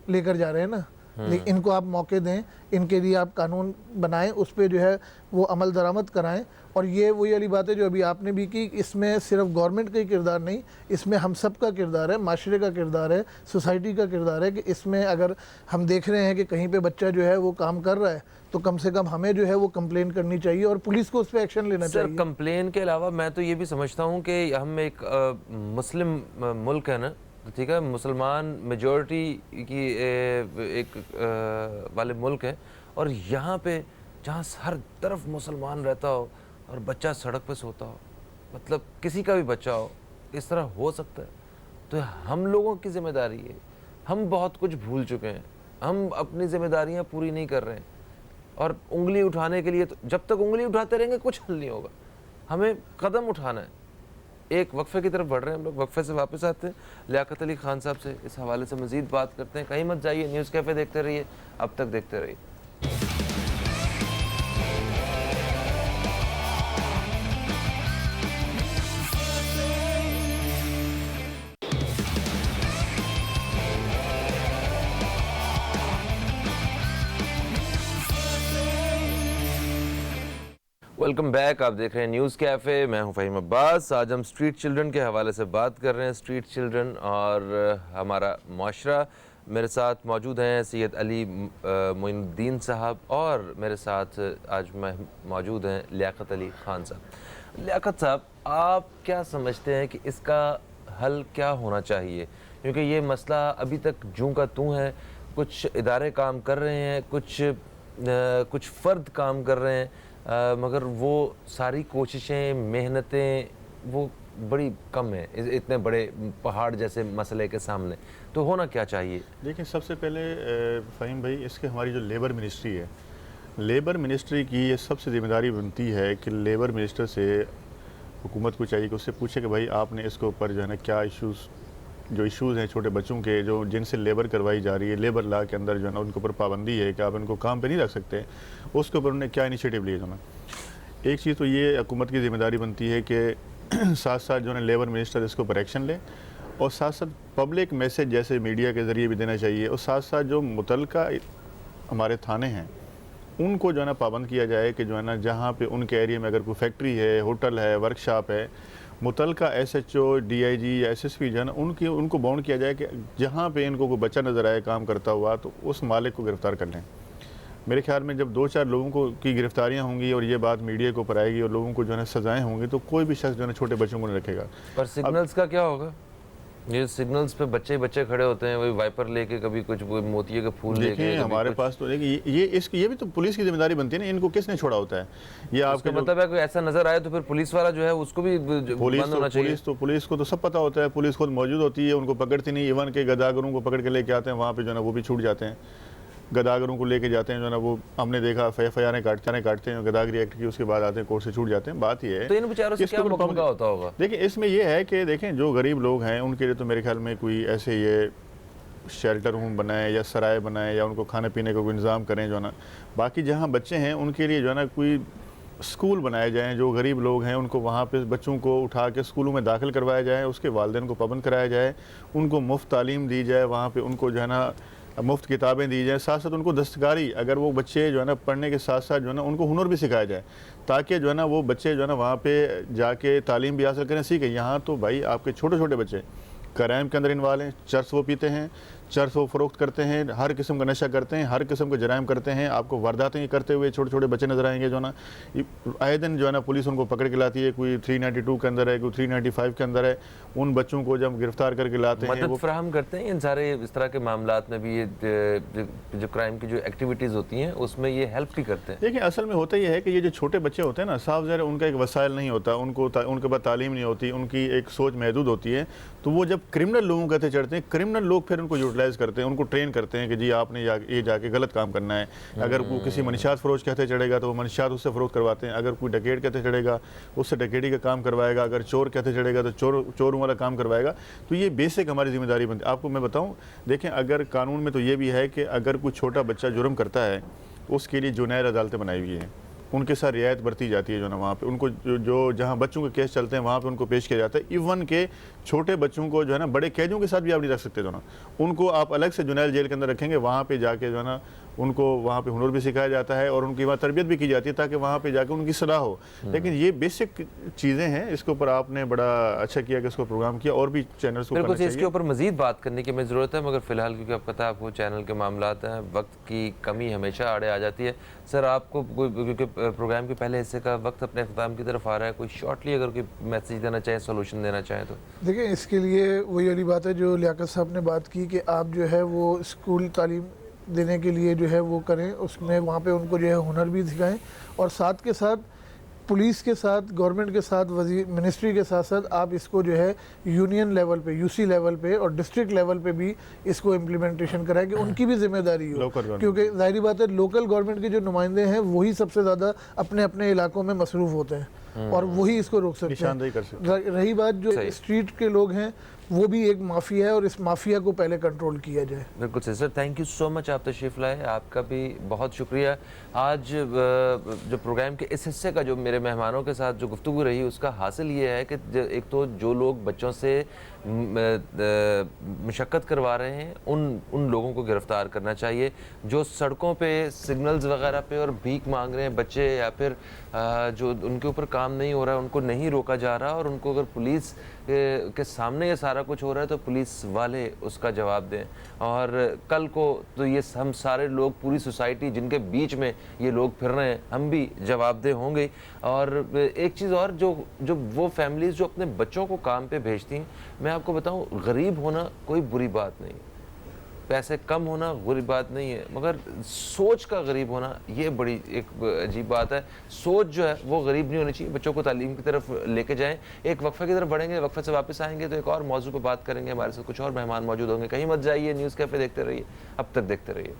लेकर जा रहे हैं ना। लेकिन इनको आप मौके दें, इनके लिए आप कानून बनाएं, उस पर जो है वो अमल दरामद कराएं। और ये वही वाली बात है जो अभी आपने भी की, इसमें सिर्फ गवर्नमेंट का ही किरदार नहीं, इसमें हम सब का किरदार है, माशरे का किरदार है, सोसाइटी का किरदार है कि इसमें अगर हम देख रहे हैं कि कहीं पे बच्चा जो है वो काम कर रहा है तो कम से कम हमें जो है वो कंप्लेन करनी चाहिए और पुलिस को उस पर एक्शन लेना चाहिए। सर, कंप्लेन के अलावा मैं तो ये भी समझता हूँ कि हम एक मुस्लिम मुल्क है ना, ठीक है, मुसलमान मेजॉरिटी की एक वाले मुल्क है, और यहाँ पे जहाँ हर तरफ मुसलमान रहता हो और बच्चा सड़क पे सोता हो, मतलब किसी का भी बच्चा हो, इस तरह हो सकता है, तो हम लोगों की जिम्मेदारी है। हम बहुत कुछ भूल चुके हैं, हम अपनी जिम्मेदारियाँ पूरी नहीं कर रहे हैं, और उंगली उठाने के लिए तो जब तक उंगली उठाते रहेंगे कुछ हल नहीं होगा, हमें कदम उठाना है। एक वक्फे की तरफ बढ़ रहे हैं हम लोग, वक्फे से वापस आते हैं, लियाकत अली खान साहब से इस हवाले से मज़ीद बात करते हैं। कहीं मत जाइए, न्यूज़ कैफ़े देखते रहिए, अब तक देखते रहिए। Welcome back. आप देख रहे हैं न्यूज़ कैफ़े, मैं हूं फ़हीम अब्बास। आज हम स्ट्रीट चिल्ड्रन के हवाले से बात कर रहे हैं, स्ट्रीट चिल्ड्रन और हमारा माशरा। मेरे साथ मौजूद हैं सैयद अली मोइनुद्दीन साहब और मेरे साथ आज मौजूद हैं लियाकत अली ख़ान साहब। लियाकत साहब, आप क्या समझते हैं कि इसका हल क्या होना चाहिए? क्योंकि ये मसला अभी तक जूं का तूं है। कुछ इदारे काम कर रहे हैं, कुछ फ़र्द काम कर रहे हैं, मगर वो सारी कोशिशें, मेहनतें वो बड़ी कम है इतने बड़े पहाड़ जैसे मसले के सामने। तो होना क्या चाहिए? देखिए, सबसे पहले फ़हीम भाई, इसके हमारी जो लेबर मिनिस्ट्री है, लेबर मिनिस्ट्री की ये सबसे ज़िम्मेदारी बनती है कि लेबर मिनिस्टर से हुकूमत को चाहिए कि उससे पूछे कि भाई आपने इसके ऊपर जो है ना क्या इश्यूज़ हैं छोटे बच्चों के, जो जिनसे लेबर करवाई जा रही है, लेबर लॉ के अंदर जो है ना उनके ऊपर पाबंदी है कि आप इनको काम पे नहीं रख सकते, उसके ऊपर उन्हें क्या इनिशिएटिव लिए जो ना। एक चीज़ तो ये हुकूमत की ज़िम्मेदारी बनती है कि साथ साथ जो है लेबर मिनिस्टर इसके ऊपर एक्शन ले, और साथ साथ पब्लिक मैसेज जैसे मीडिया के ज़रिए भी देना चाहिए, और साथ साथ जो मुतल्लिका हमारे थाने हैं उनको जो है ना पाबंद किया जाए कि जो है ना जहाँ पे उनके एरिया में अगर कोई फैक्ट्री है, होटल है, वर्कशॉप है, मुतल्लिका SHO, DIG या SSP जो है ना उनको बाउंड किया जाए कि जहाँ पे इनको कोई बच्चा नज़र आए काम करता हुआ तो उस मालिक को गिरफ़्तार कर लें। मेरे ख्याल में जब 2-4 लोगों को की गिरफ्तारियां होंगी और ये बात मीडिया के ऊपर आएगी और लोगों को जो है ना सजाएं होंगी, तो कोई भी शख्स जो है ना छोटे बच्चों को नहीं रखेगा। पर सिग्नल्स का क्या होगा? ये सिग्नल्स पे बच्चे खड़े होते हैं, वही वाइपर लेके, कभी कुछ मोतिये के फूल लेके। हमारे पास तो देखिए ये भी तो पुलिस की जिम्मेदारी बनती है ना, इनको किसने छोड़ा होता है? ये आपका मतलब है कोई ऐसा नजर आए तो फिर पुलिस वाला जो है उसको भी बंद होना चाहिए। पुलिस को तो सब पता होता है, पुलिस खुद मौजूद होती है, उनको पकड़ती नहीं। इवन के गदागरों को पकड़ के लेके आते हैं वहाँ पे जो है ना वो भी छूट जाते हैं। गदागरों को लेके जाते हैं जो है ना, वो हमने देखा FIR काटते हैं, गदागरी एक्ट की, उसके बाद आते हैं कोर्ट से छूट जाते हैं। बात ये है तो इन बेचारों से क्या मौका होता होगा? देखिए, इसमें ये है कि देखें जो गरीब लोग हैं उनके लिए तो मेरे ख्याल में कोई ऐसे ये शेल्टर होम बनाए या सराय बनाए या उनको खाने पीने का कोई इंतज़ाम करें जो है ना। बाकी जहाँ बच्चे हैं उनके लिए जो है ना कोई स्कूल बनाए जाएँ, जो गरीब लोग हैं उनको वहाँ पे बच्चों को उठा के स्कूलों में दाखिल करवाया जाए, उसके वालिदैन को पाबंद कराया जाए, उनको मुफ्त तालीम दी जाए, वहाँ पे उनको जो है ना मुफ्त किताबें दी जाए, साथ साथ उनको दस्तकारी, अगर वो बच्चे जो है ना पढ़ने के साथ साथ जो है ना उनको हुनर भी सिखाया जाए, ताकि जो है ना वो बच्चे जो है ना वहाँ पे जाके तालीम भी हासिल करें, सीखें। यहाँ तो भाई आपके छोटे छोटे बच्चे क्राइम के अंदर इन्वॉल्व हैं, चर्स वो पीते हैं, चर्स वो फ़रोख्त करते हैं, हर किस्म का नशा करते हैं, हर किस्म के जराइम करते हैं। आपको वारदातें करते हुए छोटे छोटे बच्चे नजर आएंगे जो ना, आए दिन जो है ना पुलिस उनको पकड़ के लाती है, कोई 392 के अंदर है, कोई 395 के अंदर है। उन बच्चों को जब गिरफ्तार करके लाते हैं, वो फराहम करते हैं इन सारे इस तरह के मामलात में भी, ये जो क्राइम की जो एक्टिविटीज़ होती हैं उसमें ये हेल्प भी करते हैं। देखिए, असल में होता यह है कि ये जो छोटे बच्चे होते हैं ना, साफ ज़ाहिर उनका एक वसाइल नहीं होता, उनके पास तालीम नहीं होती, उनकी एक सोच महदूद होती है, तो वो जब क्रिमिनल लोगों कहते चढ़ते हैं, क्रिमिनल लोग फिर उनको यूटिलाइज़ करते हैं, उनको ट्रेन करते हैं कि जी आपने ये जाके गलत काम करना है। अगर वो किसी मनशियात फरोश कहते चढ़ेगा तो वो मनशियात उससे फ़रोख्त करवाते हैं, अगर कोई डकैत कहते चढ़ेगा उससे डकैती का काम करवाएगा, अगर चोर कहते चढ़ेगा तो चोरों वाला काम करवाएगा। तो ये बेसिक हमारी जिम्मेदारी बनती है। आपको मैं बताऊँ, देखें, अगर कानून में तो ये भी है कि अगर कोई छोटा बच्चा जुर्म करता है उसके लिए जुनैर अदालतें बनाई हुई हैं, उनके साथ रियायत बरती जाती है जो ना, वहाँ पे उनको जो जहाँ बच्चों के केस चलते हैं वहाँ पे उनको पेश किया जाता है। इवन के छोटे बच्चों को जो है ना बड़े कैदियों के साथ भी आप नहीं रख सकते जो ना, उनको आप अलग से जुनैल जेल के अंदर रखेंगे, वहाँ पे जाके जो है ना उनको वहाँ पे हुनर भी सिखाया जाता है और उनकी वहाँ तरबियत भी की जाती है ताकि वहाँ पे जाके उनकी सलाह हो। लेकिन ये बेसिक चीज़ें हैं, इसके ऊपर आपने बड़ा अच्छा किया कि इसको प्रोग्राम किया, और भी चैनल्स को इसके ऊपर मजीद बात करने की हमें ज़रूरत है, मगर फ़िलहाल क्योंकि आपको पता है आपको चैनल के मामलात हैं, वक्त की कमी हमेशा आड़े आ जाती है। सर, आपको क्योंकि प्रोग्राम के पहले हिस्से का वक्त अपने अख्ताम की तरफ आ रहा है, कोई शॉर्टली अगर कोई मैसेज देना चाहें, सोल्यूशन देना चाहें तो? देखिए, इसके लिए वही वाली बात है जो लियाकत साहब ने बात की कि आप जो है वो स्कूल तालीम देने के लिए जो है वो करें, उसमें वहाँ पे उनको जो है हुनर भी सिखाएं, और साथ के साथ पुलिस के साथ, गवर्नमेंट के साथ, मिनिस्ट्री के साथ साथ आप इसको जो है यूनियन लेवल पे, UC लेवल पे और डिस्ट्रिक्ट लेवल पे भी इसको इम्प्लीमेंटेशन कराएं कि उनकी भी जिम्मेदारी हो, क्योंकि जाहिर बात है लोकल गवर्नमेंट के जो नुमाइंदे हैं वही सबसे ज़्यादा अपने अपने इलाकों में मसरूफ़ होते हैं और वही इसको रोक सकते हैं। रही बात जो स्ट्रीट के लोग हैं, वो भी एक माफिया है और इस माफिया को पहले कंट्रोल किया जाए। बिल्कुल सही sir, thank you so much, आप तशरीफ़ लाए, आपका भी बहुत शुक्रिया। आज जो प्रोग्राम के इस हिस्से का जो मेरे मेहमानों के साथ जो गुफ्तगू रही उसका हासिल ये है कि एक तो जो लोग बच्चों से मुशक्क़त करवा रहे हैं उन लोगों को गिरफ़्तार करना चाहिए जो सड़कों पे सिग्नल्स वगैरह पे और भीख मांग रहे हैं बच्चे, या फिर जो उनके ऊपर काम नहीं हो रहा है उनको नहीं रोका जा रहा, और उनको अगर पुलिस के सामने ये सारा कुछ हो रहा है तो पुलिस वाले उसका जवाब दें। और कल को तो ये हम सारे लोग, पूरी सोसाइटी जिनके बीच में ये लोग फिर रहे हैं, हम भी जवाबदेह होंगे। और एक चीज़ और, जो वो फैमिलीज़ जो अपने बच्चों को काम पे भेजती हैं, मैं आपको बताऊं, गरीब होना कोई बुरी बात नहीं, पैसे कम होना बुरी बात नहीं है, मगर सोच का गरीब होना ये बड़ी एक अजीब बात है। सोच जो है वो गरीब नहीं होनी चाहिए। बच्चों को तालीम की तरफ लेके जाएं। एक वक्फे की तरफ बढ़ेंगे, वक्फे से वापस आएंगे तो एक और मौजू पर बात करेंगे। हमारे साथ कुछ और मेहमान मौजूद होंगे, कहीं मत जाइए, न्यूज़ कैफ़े देखते रहिए, अब तक देखते रहिए।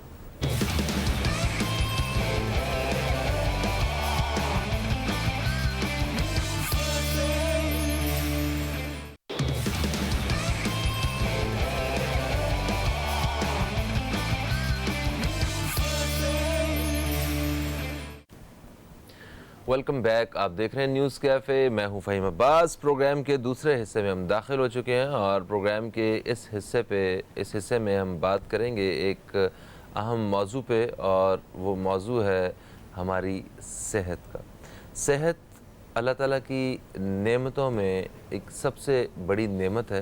वेलकम बैक, आप देख रहे हैं न्यूज़ कैफ़े, मैं हूं फ़हीम अब्बास। प्रोग्राम के दूसरे हिस्से में हम दाखिल हो चुके हैं और प्रोग्राम के इस हिस्से में हम बात करेंगे एक अहम मौजू पे, और वो मौजू है हमारी सेहत का। सेहत अल्लाह ताला की नेमतों में एक सबसे बड़ी नेमत है।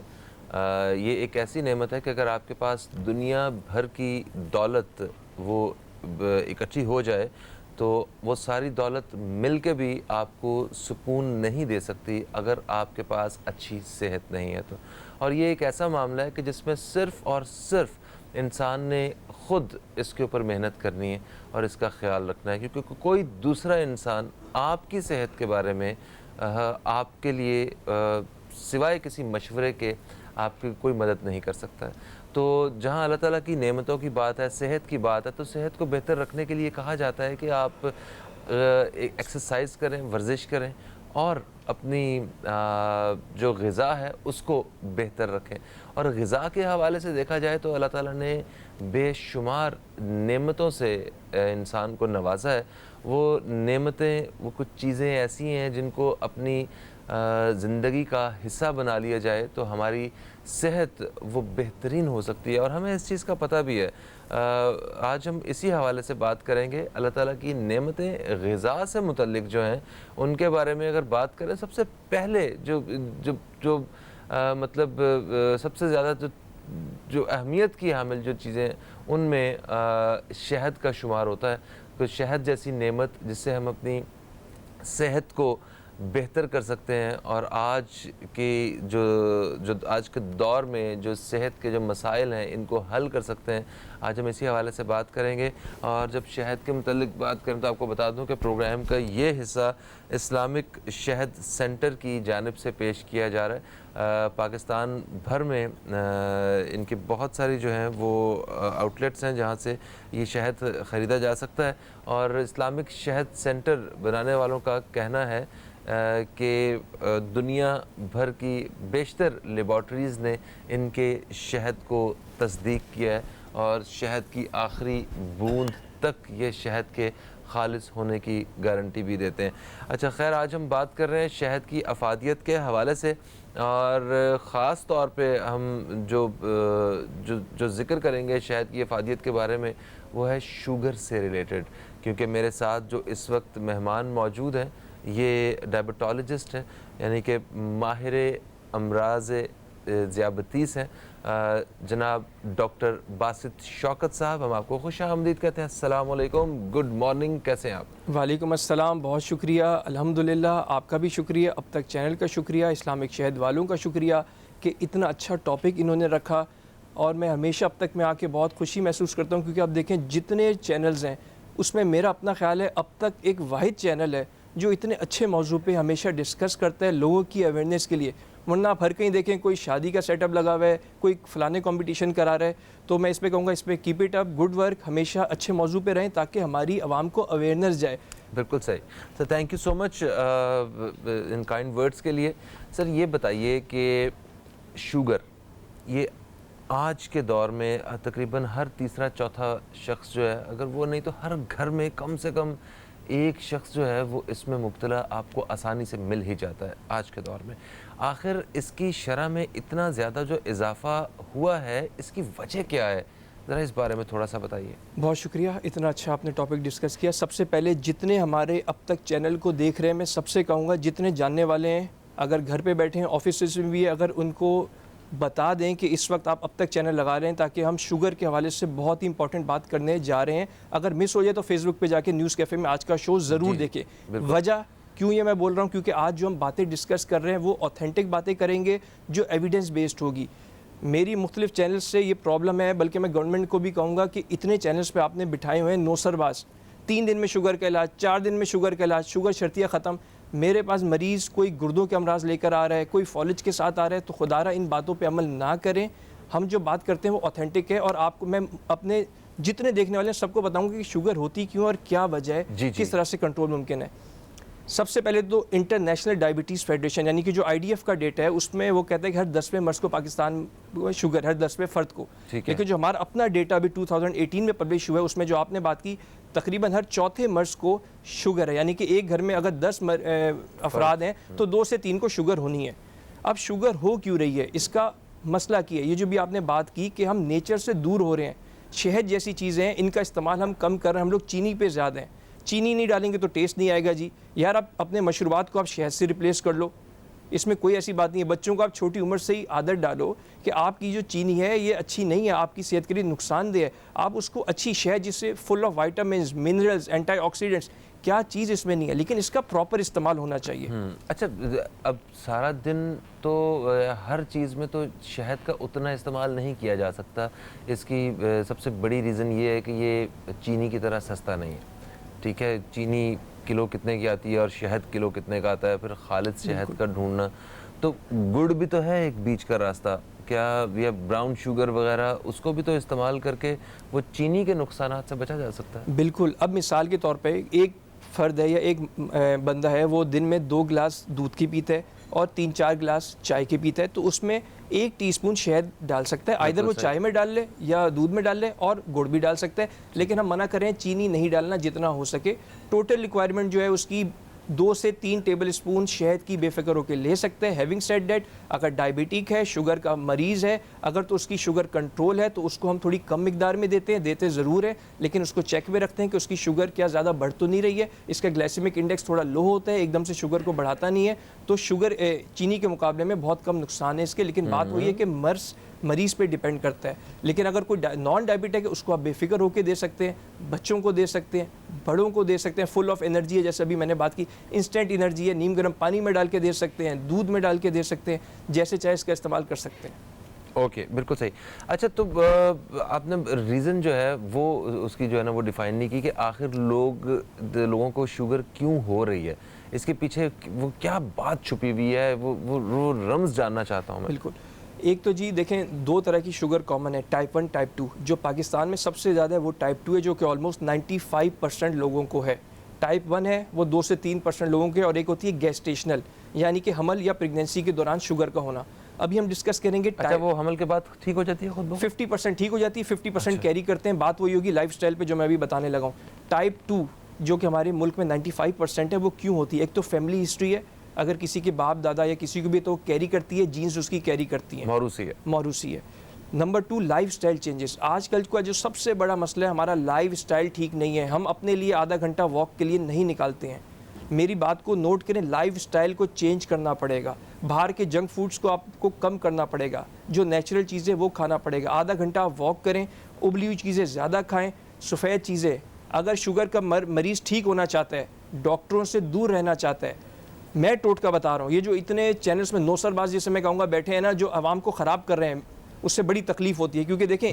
ये एक ऐसी नेमत है कि अगर आपके पास दुनिया भर की दौलत वो इकट्ठी हो जाए तो वो सारी दौलत मिल के भी आपको सुकून नहीं दे सकती अगर आपके पास अच्छी सेहत नहीं है तो। और ये एक ऐसा मामला है कि जिसमें सिर्फ़ और सिर्फ इंसान ने ख़ुद इसके ऊपर मेहनत करनी है और इसका ख्याल रखना है, क्योंकि कोई दूसरा इंसान आपकी सेहत के बारे में आपके लिए सिवाय किसी मशवरे के आपकी कोई मदद नहीं कर सकता है। तो जहाँ अल्लाह ताला की नेमतों की बात है, सेहत की बात है, तो सेहत को बेहतर रखने के लिए कहा जाता है कि आप एक्सरसाइज करें, वर्जिश करें और अपनी जो ग़िज़ा है उसको बेहतर रखें। और ग़िज़ा के हवाले से देखा जाए तो अल्लाह ताला ने बेशुमार नेमतों से इंसान को नवाजा है। वो नेमतें, वो कुछ चीज़ें ऐसी हैं जिनको अपनी ज़िंदगी का हिस्सा बना लिया जाए तो हमारी सेहत वो बेहतरीन हो सकती है, और हमें इस चीज़ का पता भी है। आज हम इसी हवाले से बात करेंगे। अल्लाह ताला की नेमतें ग़िज़ा से मुतल्लिक़ जो हैं उनके बारे में अगर बात करें, सबसे पहले जो मतलब सबसे ज़्यादा जो अहमियत की हामिल जो चीज़ें, उनमें शहद का शुमार होता है। तो शहद जैसी नेमत जिससे हम अपनी सेहत को बेहतर कर सकते हैं, और आज के जो आज के दौर में जो सेहत के जो मसाइल हैं इनको हल कर सकते हैं, आज हम इसी हवाले से बात करेंगे। और जब शहद के मुतल्लिक़ बात करें तो आपको बता दूं कि प्रोग्राम का ये हिस्सा इस्लामिक शहद सेंटर की जानिब से पेश किया जा रहा है। पाकिस्तान भर में इनकी बहुत सारी जो हैं वो आउटलेट्स हैं जहाँ से ये शहद ख़रीदा जा सकता है, और इस्लामिक शहद सेंटर बनाने वालों का कहना है कि दुनिया भर की बेशतर लेबॉर्ट्रीज़ ने इनके शहद को तस्दीक किया है और शहद की आखिरी बूंद तक ये शहद के खालिस होने की गारंटी भी देते हैं। अच्छा खैर, आज हम बात कर रहे हैं शहद की अफादियत के हवाले से, और ख़ास तौर पे हम जो ज़िक्र करेंगे शहद की अफादियत के बारे में वो है शुगर से रिलेटेड, क्योंकि मेरे साथ जो इस वक्त मेहमान मौजूद हैं ये डायबिटोलॉजिस्ट हैं, यानी कि माहिर अमराज़ ज़ियाबतीस हैं, जनाब डॉक्टर बासित शौकत साहब। हम आपको खुश आमदीद कहते हैं। अस्सलाम वालेकुम, गुड मॉर्निंग, कैसे हैं आप? वालेकुम अस्सलाम, बहुत शुक्रिया, अल्हम्दुलिल्लाह। आपका भी शुक्रिया, अब तक चैनल का शुक्रिया, इस्लामिक शहद वालों का शुक्रिया कि इतना अच्छा टॉपिक इन्होंने रखा। और मैं हमेशा अब तक मैं आके बहुत खुशी महसूस करता हूँ, क्योंकि आप देखें जितने चैनल्स हैं उसमें मेरा अपना ख्याल है अब तक एक वाहिद चैनल है जो इतने अच्छे मौजू पे हमेशा डिस्कस करता है लोगों की अवेयरनेस के लिए। वरना आप हर कहीं देखें कोई शादी का सेटअप लगा हुआ है, कोई फ़लाने कंपटीशन करा रहा है। तो मैं इस पर कहूँगा, इस पर keep it up, good work, हमेशा अच्छे मौजू पे रहें ताकि हमारी आवाम को अवेयरनेस जाए। बिल्कुल सही sir, thank you so much in kind words के लिए। सर ये बताइए कि शुगर, ये आज के दौर में तकरीबन हर तीसरा चौथा शख्स जो है, अगर वो नहीं तो हर घर में कम से कम एक शख्स जो है वो इसमें मुब्तला आपको आसानी से मिल ही जाता है आज के दौर में। आखिर इसकी शरह में इतना ज़्यादा जो इजाफ़ा हुआ है, इसकी वजह क्या है? ज़रा इस बारे में थोड़ा सा बताइए। बहुत शुक्रिया, इतना अच्छा आपने टॉपिक डिस्कस किया। सबसे पहले जितने हमारे अब तक चैनल को देख रहे हैं, मैं सबसे कहूँगा जितने जानने वाले हैं, अगर घर पे बैठे हैं, ऑफिस में भी है, अगर उनको बता दें कि इस वक्त आप अब तक चैनल लगा रहे हैं, ताकि हम शुगर के हवाले से बहुत ही इंपॉर्टेंट बात करने जा रहे हैं। अगर मिस हो जाए तो फेसबुक पे जाके न्यूज़ कैफ़े में आज का शो ज़रूर देखें। वजह क्यों ये मैं बोल रहा हूँ, क्योंकि आज जो हम बातें डिस्कस कर रहे हैं वो ऑथेंटिक बातें करेंगे जो एविडेंस बेस्ड होगी। मेरी मुख्तलिफ चैनल्स से ये प्रॉब्लम है, बल्कि मैं गवर्नमेंट को भी कहूँगा कि इतने चैनल्स पे आपने बिठाए हुए हैं नौसरबाज, 3 दिन में शुगर का इलाज, 4 दिन में शुगर का इलाज, शुगर शर्तिया ख़त्म। मेरे पास मरीज़ कोई गुर्दों के अमराज लेकर आ रहा है, कोई फॉलिज के साथ आ रहा है, तो खुदारा इन बातों पे अमल ना करें। हम जो बात करते हैं वो ऑथेंटिक है, और आपको मैं अपने जितने देखने वाले हैं सबको बताऊंगा कि शुगर होती क्यों और क्या वजह है, किस तरह से कंट्रोल मुमकिन है। सबसे पहले तो इंटरनेशनल डायबिटीज़ फेडरेशन यानी कि जो IDF का डेटा है उसमें वो कहता है कि हर 10वें मर्द को पाकिस्तान में शुगर, हर 10वें फ़र्द को। लेकिन जो हमारा अपना डेटा अभी 2018 में पब्लिश हुआ है उसमें जो आपने बात की, तकरीबन हर चौथे मर्द को शुगर है, यानी कि एक घर में अगर 10 अफराद हैं तो 2 से 3 को शुगर होनी है। अब शुगर हो क्यों रही है, इसका मसला क्या है? ये जो भी आपने बात की कि हम नेचर से दूर हो रहे हैं, शहद जैसी चीज़ें हैं इनका इस्तेमाल हम कम कर रहे हैं, हम लोग चीनी पे ज़्यादा हैं। चीनी नहीं डालेंगे तो टेस्ट नहीं आएगा जी। यार आप अपने मशरूबात को आप शहद से रिप्लेस कर लो, इसमें कोई ऐसी बात नहीं है। बच्चों को आप छोटी उम्र से ही आदत डालो कि आपकी जो चीनी है ये अच्छी नहीं है, आपकी सेहत के लिए नुकसानदेह है। आप उसको अच्छी शहद जिससे full of vitamin, minerals, antioxidants, क्या चीज़ इसमें नहीं है, लेकिन इसका प्रॉपर इस्तेमाल होना चाहिए। अच्छा, अब सारा दिन तो हर चीज़ में तो शहद का उतना इस्तेमाल नहीं किया जा सकता। इसकी सबसे बड़ी रीज़न ये है कि ये चीनी की तरह सस्ता नहीं है। ठीक है, चीनी किलो कितने की आती है और शहद किलो कितने का आता है, फिर खालिद शहद का ढूंढना। तो गुड़ भी तो है एक बीच का रास्ता, क्या ये ब्राउन शुगर वगैरह उसको भी तो इस्तेमाल करके वो चीनी के नुकसानात से बचा जा सकता है। बिल्कुल। अब मिसाल के तौर पे एक फ़र्द है या एक बंदा है, वो दिन में 2 गिलास दूध की पीता है और 3-4 गिलास चाय के पीता है, तो उसमें 1 टीस्पून शहद डाल सकता है। आइदर वो चाय में डाल ले या दूध में डाल ले, और गुड़ भी डाल सकता है। लेकिन हम मना करें चीनी नहीं डालना, जितना हो सके। टोटल रिक्वायरमेंट जो है उसकी 2 से 3 टेबल स्पून शहद की बेफिक्र होकर ले सकते हैं। हैविंग सेड दैट, अगर डायबिटिक है, शुगर का मरीज़ है, अगर तो उसकी शुगर कंट्रोल है तो उसको हम थोड़ी कम मिकदार में देते ज़रूर है, लेकिन उसको चेक में रखते हैं कि उसकी शुगर क्या ज़्यादा बढ़ तो नहीं रही है। इसका ग्लाइसेमिक इंडेक्स थोड़ा लो होता है, एकदम से शुगर को बढ़ाता नहीं है, तो शुगर चीनी के मुकाबले में बहुत कम नुकसान है इसके। लेकिन बात वही है कि मरीज़ पे डिपेंड करता है। लेकिन अगर कोई नॉन डायबिटिक है उसको आप बेफिक्र होकर दे सकते हैं, बच्चों को दे सकते हैं, बड़ों को दे सकते हैं। फुल ऑफ एनर्जी है, जैसे अभी मैंने बात की, इंस्टेंट एनर्जी है, नीम गर्म पानी में डाल के दे सकते हैं, दूध में डाल के दे सकते हैं, जैसे चाहे इसका इस्तेमाल कर सकते हैं। ओके, बिल्कुल सही। अच्छा, तो आपने रीज़न जो है वो उसकी जो है ना वो डिफ़ाइन नहीं की कि आखिर लोगों को शुगर क्यों हो रही है, इसके पीछे वो क्या बात छुपी हुई है, वो रम्ज़ जानना चाहता हूँ मैं। बिल्कुल। एक तो जी देखें, 2 तरह की शुगर कॉमन है, टाइप 1, टाइप 2। जो पाकिस्तान में सबसे ज़्यादा है वो टाइप 2 है, जो कि ऑलमोस्ट 95% लोगों को है। टाइप 1 है वो 2 से 3% लोगों के, और एक होती है गेस्टेशनल, यानी कि हमल या प्रेगनेंसी के दौरान शुगर का होना। अभी हम डिस्कस करेंगे। अच्छा, वो हमल के बाद ठीक हो जाती है खुद ब खुद? 50% ठीक हो जाती है, 50% कैरी करते हैं। बात वही होगी लाइफस्टाइल पे जो मैं अभी बताने लगा हूँ। टाइप 2 जो कि हमारे मुल्क में 95% है, वो क्यों होती है? एक तो फैमिली हिस्ट्री है, अगर किसी के बाप दादा या किसी को भी, तो कैरी करती है, जीन्स उसकी कैरी करती हैं, मौरूसी है। Number 2, lifestyle changes. आजकल का जो सबसे बड़ा मसला है, हमारा लाइफस्टाइल ठीक नहीं है। हम अपने लिए आधा घंटा वॉक के लिए नहीं निकालते हैं। मेरी बात को नोट करें, लाइफस्टाइल को चेंज करना पड़ेगा। बाहर के जंक फूड्स को आपको कम करना पड़ेगा, जो नेचुरल चीज़ें वो खाना पड़ेगा। आधा घंटा आप वॉक करें, उबली हुई चीज़ें ज़्यादा खाएं, सफ़ेद चीज़ें। अगर शुगर का मरीज़ ठीक होना चाहता है, डॉक्टरों से दूर रहना चाहता है, मैं टोटका बता रहा हूँ। ये जो इतने चैनल्स में नौसरबाज जैसे मैं कहूँगा बैठे हैं ना, जो आवाम को ख़राब कर रहे हैं, उससे बड़ी तकलीफ होती है। क्योंकि देखें,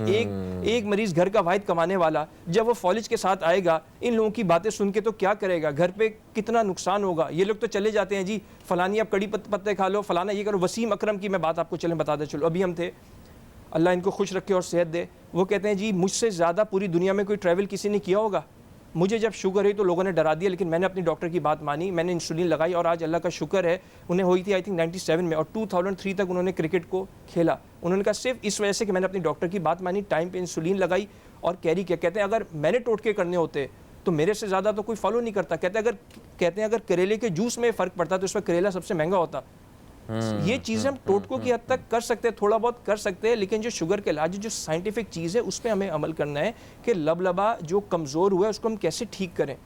एक मरीज़ घर का वाहिद कमाने वाला, जब वो फॉलिज के साथ आएगा, इन लोगों की बातें सुन के तो क्या करेगा, घर पे कितना नुकसान होगा। ये लोग तो चले जाते हैं जी, फलानी आप कड़ी पत्ते खा लो, फलाना ये करो। वसीम अकरम की मैं बात आपको चलें बता दें, चलो अभी हम थे, अल्लाह इनको खुश रखे और सेहत दे, वो कहते हैं जी मुझसे ज़्यादा पूरी दुनिया में कोई ट्रैवल किसी ने किया होगा। मुझे जब शुगर हुई तो लोगों ने डरा दिया, लेकिन मैंने अपनी डॉक्टर की बात मानी, मैंने इंसुलिन लगाई, और आज अल्लाह का शुक्र है, उन्हें हुई थी आई थिंक 97 में, और 2003 तक उन्होंने क्रिकेट को खेला। उन्होंने कहा सिर्फ इस वजह से कि मैंने अपनी डॉक्टर की बात मानी, टाइम पे इंसुलिन लगाई और कैरी किया। कहते हैं अगर मैंने टोटके करने होते तो मेरे से ज़्यादा तो कोई फॉलो नहीं करता। कहते हैं अगर करेले के जूस में फ़र्क पड़ता तो इसमें करेला सबसे महंगा होता। ये चीज़ें हम टोटकों की हद तक कर सकते हैं, थोड़ा बहुत कर सकते हैं, लेकिन जो शुगर के इलाज जो साइंटिफिक चीज़ है उस पर हमें अमल करना है कि लबलबा जो कमज़ोर हुआ है उसको हम कैसे ठीक करें।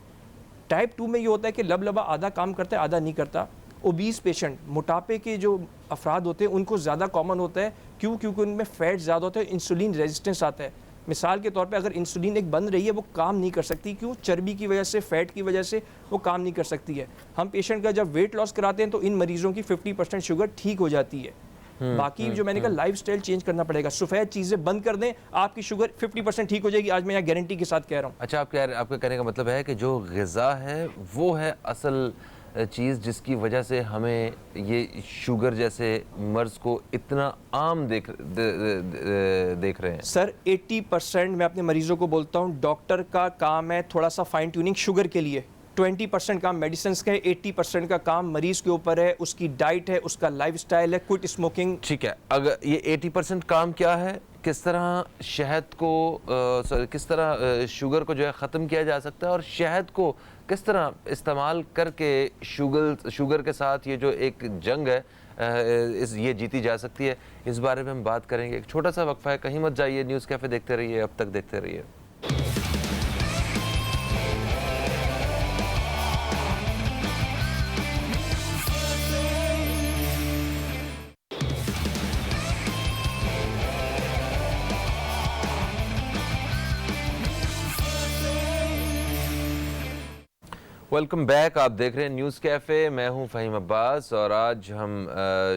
टाइप 2 में ये होता है कि लबलबा आधा काम करता है आधा नहीं करता। ओबीस पेशेंट, मोटापे के जो अफराद होते हैं उनको ज़्यादा कॉमन होता है। क्योंकि उनमें फैट ज़्यादा होता है, इंसुलिन रेजिस्टेंस आता है। मिसाल के तौर पे अगर इंसुलिन एक बंद रही है वो काम नहीं कर सकती, क्यों? चर्बी की वजह से, फैट की वजह से वो काम नहीं कर सकती है। हम पेशेंट का जब वेट लॉस कराते हैं तो इन मरीजों की 50% शुगर ठीक हो जाती है। बाकी जो मैंने कहा लाइफस्टाइल चेंज करना पड़ेगा, सफ़ेद चीज़ें बंद कर दें, आपकी शुगर 50% ठीक हो जाएगी। आज मैं यहाँ गारंटी के साथ कह रहा हूँ। अच्छा, आपके कहने का मतलब है कि जो ग़िज़ा है वो है असल चीज़ जिसकी वजह से हमें ये शुगर जैसे मर्ज़ को इतना आम देख रहे हैं। सर 80% मैं अपने मरीजों को बोलता हूँ डॉक्टर का काम है थोड़ा सा फाइन ट्यूनिंग शुगर के लिए, 20% काम मेडिसिन का है, 80% का काम मरीज के ऊपर है, उसकी डाइट है, उसका लाइफस्टाइल है, क्विट स्मोकिंग। ठीक है, अगर ये 80% काम क्या है, किस तरह शहद को किस तरह शुगर को जो है ख़त्म किया जा सकता है और शहद को किस तरह इस्तेमाल करके शुगर के साथ ये जो एक जंग है ये जीती जा सकती है, इस बारे में हम बात करेंगे। एक छोटा सा वक्फा है, कहीं मत जाइए, न्यूज़ कैफ़े देखते रहिए, अब तक देखते रहिए। वेलकम बैक, आप देख रहे हैं न्यूज़ कैफ़े, मैं हूं फ़हीम अब्बास और आज हम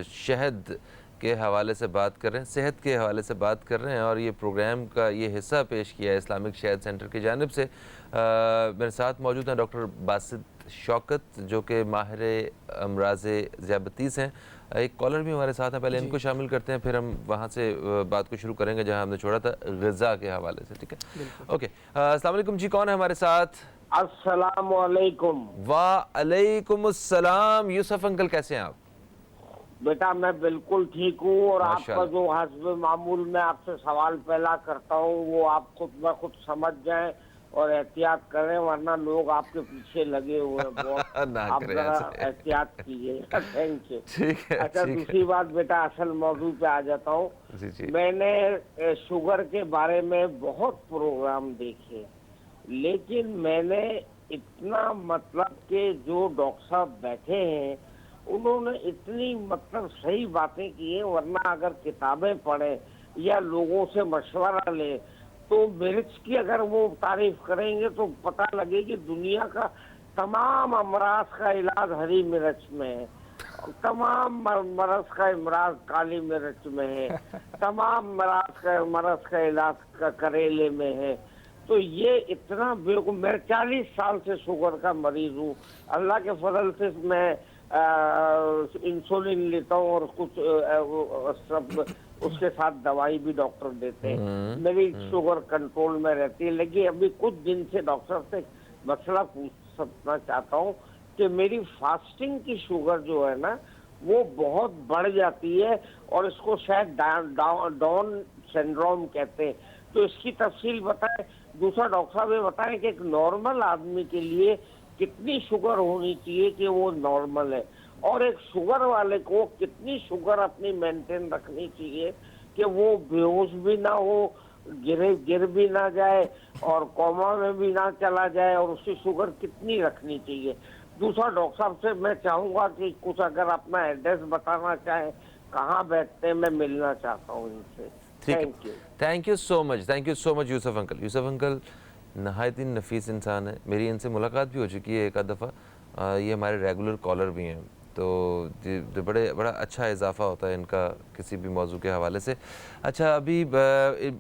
शहद के हवाले से बात कर रहे हैं, सेहत के हवाले से बात कर रहे हैं और ये प्रोग्राम का ये हिस्सा पेश किया है इस्लामिक शहद सेंटर की जानिब से। मेरे साथ मौजूद हैं डॉक्टर बासित शौकत जो कि माहिर अमराज़ ज़ियाबतीस हैं। एक कॉलर भी हमारे साथ हैं, पहले इनको शामिल करते हैं, फिर हम वहाँ से बात को शुरू करेंगे जहाँ हमने छोड़ा था, ग़िज़ा के हवाले से। ठीक है, ओके। अस्सलाम वालेकुम जी, कौन है हमारे साथ? अस्सलाम वालेकुम। वालेकुम अस्सलाम। यूसुफ अंकल, कैसे हैं आप? बेटा मैं बिल्कुल ठीक हूँ और माशाअल्लाह। आपका जो हस्ब मामूल मैं आपसे सवाल पहला करता हूँ वो आप खुद ब खुद समझ जाएं और एहतियात करें, वरना लोग आपके पीछे लगे हुए हैं बहुत। ना आप करें जरा ऐसे। एहतियात कीजिए। Thank you. ठीक है, अच्छा, ठीक दूसरी बात बेटा, असल मौजू पे आ जाता हूँ। जी जी। मैंने शुगर के बारे में बहुत प्रोग्राम देखे, लेकिन मैंने इतना मतलब कि जो डॉक्टर साहब बैठे हैं उन्होंने इतनी मतलब सही बातें की है, वरना अगर किताबें पढ़े या लोगों से मशवरा ले तो मिर्च की अगर वो तारीफ करेंगे तो पता लगे कि दुनिया का तमाम अमराज का इलाज हरी मिर्च में है, तमाम मरज का इमराज काली मिर्च में है, तमाम मरज का इलाज करेले में है। तो ये इतना बेवकूफ, मैं 40 साल से शुगर का मरीज हूँ, अल्लाह के फजल से मैं इंसुलिन लेता हूँ और कुछ सब उसके साथ दवाई भी डॉक्टर देते हैं, मेरी शुगर कंट्रोल में रहती है। लेकिन अभी कुछ दिन से डॉक्टर से मसला पूछना चाहता हूँ कि मेरी फास्टिंग की शुगर जो है ना वो बहुत बढ़ जाती है और इसको शायद डाउन सिंड्रोम कहते हैं, तो इसकी तफसील बताएं। दूसरा डॉक्टर साहब ये बताएं कि एक नॉर्मल आदमी के लिए कितनी शुगर होनी चाहिए कि वो नॉर्मल है, और एक शुगर वाले को कितनी शुगर अपनी मेंटेन रखनी चाहिए कि वो बेहोश भी ना हो, गिर भी ना जाए और कोमा में भी ना चला जाए, और उसकी शुगर कितनी रखनी चाहिए। दूसरा डॉक्टर साहब से मैं चाहूँगा कि कुछ अगर अपना एड्रेस बताना चाहें, कहाँ बैठते हैं, मैं मिलना चाहता हूँ इनसे। Thank you so much Yusuf uncle. Yusuf uncle नहायत ही नफीस इंसान है, मेरी इनसे मुलाकात भी हो चुकी है एक आध दफ़ा, ये हमारे रेगुलर कॉलर भी हैं, तो बड़ा अच्छा इजाफा होता है इनका किसी भी मौजू के हवाले से। अच्छा, अभी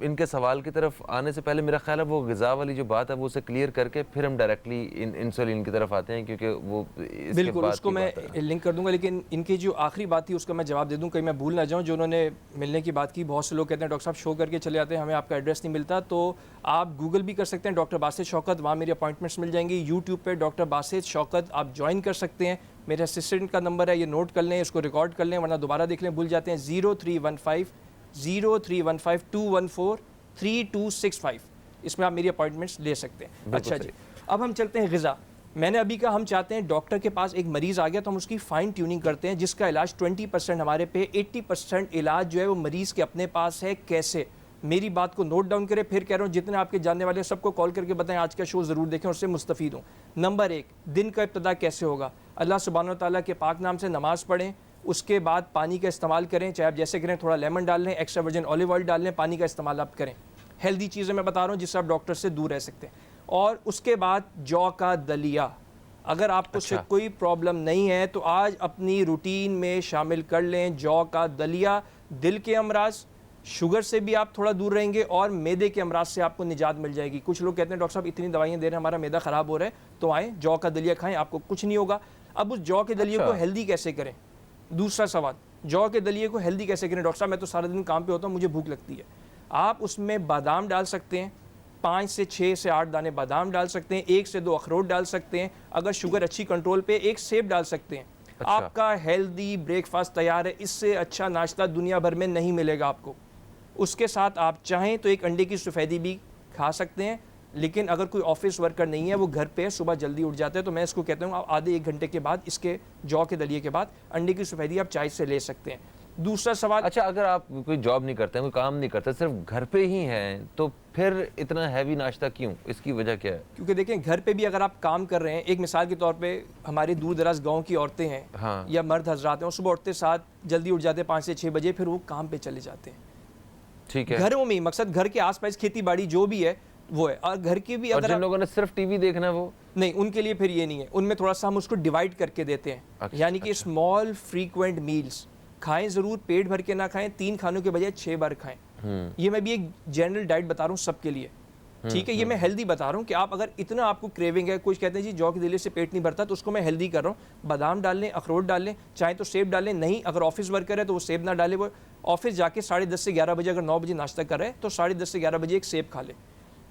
इनके सवाल की तरफ आने से पहले मेरा ख्याल है वो ग़िज़ा वाली जो बात है वो उसे क्लियर करके फिर हम डायरेक्टली इंसुलिन की तरफ आते हैं, क्योंकि वो बिल्कुल उसको मैं लिंक कर दूंगा, लेकिन इनकी जो आखिरी बात थी उसका मैं जवाब दे दूं, कहीं मैं भूल ना जाऊं। जो उन्होंने मिलने की बात की, बहुत से लोग कहते हैं डॉक्टर साहब शो करके चले जाते हैं, हमें आपका एड्रेस नहीं मिलता, तो आप गूगल भी कर सकते हैं डॉक्टर बासित शौकत, वहाँ मेरी अपॉइंटमेंट्स मिल जाएंगी। यूट्यूब पर डॉक्टर बासित शौकत आप ज्वाइन कर सकते हैं, मेरे असिस्टेंट का नंबर है, ये नोट कर लें, इसको रिकॉर्ड कर लें, वरना दोबारा देख लें, भूल जाते हैं। 0315 214 3265, इसमें आप मेरी अपॉइंटमेंट्स ले सकते हैं। अच्छा जी, अब हम चलते हैं ग़िज़ा। मैंने अभी कहा हम चाहते हैं डॉक्टर के पास एक मरीज़ आ गया तो हम उसकी फ़ाइन ट्यूनिंग करते हैं, जिसका इलाज 20% हमारे पे, 80% इलाज जो है वो मरीज़ के अपने पास है। कैसे? मेरी बात को नोट डाउन करें, फिर कह रहा हूँ जितने आपके जानने वाले हैं सबको कॉल करके बताएं, आज का शो ज़रूर देखें, उससे मुस्तफ़ीद हों। नंबर 1, दिन का इब्तिदा कैसे होगा? अल्लाह सुब्हानहू व तआला के पाक नाम से नमाज़ पढ़ें, उसके बाद पानी का इस्तेमाल करें, चाहे आप जैसे करें, थोड़ा लेमन डाल लें, एक्स्ट्रा वर्जिन ऑलिव ऑयल डाल लें, पानी का इस्तेमाल आप करें। हेल्दी चीज़ें मैं बता रहा हूँ जिससे आप डॉक्टर से दूर रह सकते हैं। और उसके बाद जौ का दलिया, अगर आपको उससे कोई प्रॉब्लम नहीं है तो आज अपनी रूटीन में शामिल कर लें जौ का दलिया। दिल के अमराज, शुगर से भी आप थोड़ा दूर रहेंगे और मैदे के अमराज से आपको निजात मिल जाएगी। कुछ लोग कहते हैं डॉक्टर साहब इतनी दवाइयाँ दे रहे हैं, हमारा मैदा ख़राब हो रहा है, तो आएँ जौ का दलिया खाएं, आपको कुछ नहीं होगा। अब उस जौ के दलिए को हेल्दी कैसे करें? दूसरा सवाल, जौ के दलिए को हेल्दी कैसे करें? डॉक्टर साहब मैं तो सारा दिन काम पे होता हूँ, मुझे भूख लगती है। आप उसमें बादाम डाल सकते हैं, 5 से 6 से 8 दाने बादाम डाल सकते हैं, 1 से 2 अखरोट डाल सकते हैं, अगर शुगर अच्छी कंट्रोल पे 1 सेब डाल सकते हैं। आपका हेल्दी ब्रेकफास्ट तैयार है। इससे अच्छा नाश्ता दुनिया भर में नहीं मिलेगा आपको। उसके साथ आप चाहें तो एक अंडे की सफ़ेदी भी खा सकते हैं, लेकिन अगर कोई ऑफिस वर्कर नहीं है, वो घर पे सुबह जल्दी उठ जाते हैं, तो मैं इसको कहता हूँ आप आधे 1 घंटे के बाद, इसके जौ के दलिए के बाद अंडे की सफ़ेदी आप चाय से ले सकते हैं। दूसरा सवाल, अच्छा अगर आप कोई जॉब नहीं करते हैं, कोई काम नहीं करते, सिर्फ घर पे ही हैं, तो फिर इतना हैवी नाश्ता क्यों? इसकी वजह क्या है? क्योंकि देखें घर पे भी अगर आप काम कर रहे हैं, एक मिसाल के तौर पे हमारे दूर दराज गाँव की औरतें हैं, हाँ। या मर्द हजरात हैं, वो सुबह उठते साथ जल्दी उठ जाते हैं 5 से 6 बजे, फिर वो काम पे चले जाते हैं। ठीक है, घरों में ही, मकसद घर के आसपास खेती बाड़ी जो भी है वो है। और घर की भी और अगर जिन लोगों ने सिर्फ टीवी देखना है वो नहीं, उनके लिए फिर ये नहीं है, उनमें थोड़ा सा हम उसको डिवाइड करके देते हैं। अच्छा, यानी कि स्मॉल फ्रीक्वेंट मील्स खाएं, ज़रूर पेट भर के ना खाएं, 3 खानों के बजाय 6 बार खाएं। ये मैं भी एक जनरल डाइट बता रहा हूँ सबके लिए, ठीक है? ये मैं हेल्दी बता रहा हूँ कि आप अगर इतना आपको क्रेविंग है, कुछ कहते हैं जी जौ के दलिए से पेट नहीं भरता, तो उसको मैं हेल्दी कर रहा हूँ। बादाम डाल लें, अखरोट डाल लें, चाहे तो सेब डाल लें, नहीं अगर ऑफिस वर्कर है तो वो सेब ना डाले, वो ऑफिस जाके 10:30 से 11 बजे, अगर 9 बजे नाश्ता कर रहे हैं तो 10:30 से 11 बजे एक सेब खा लें।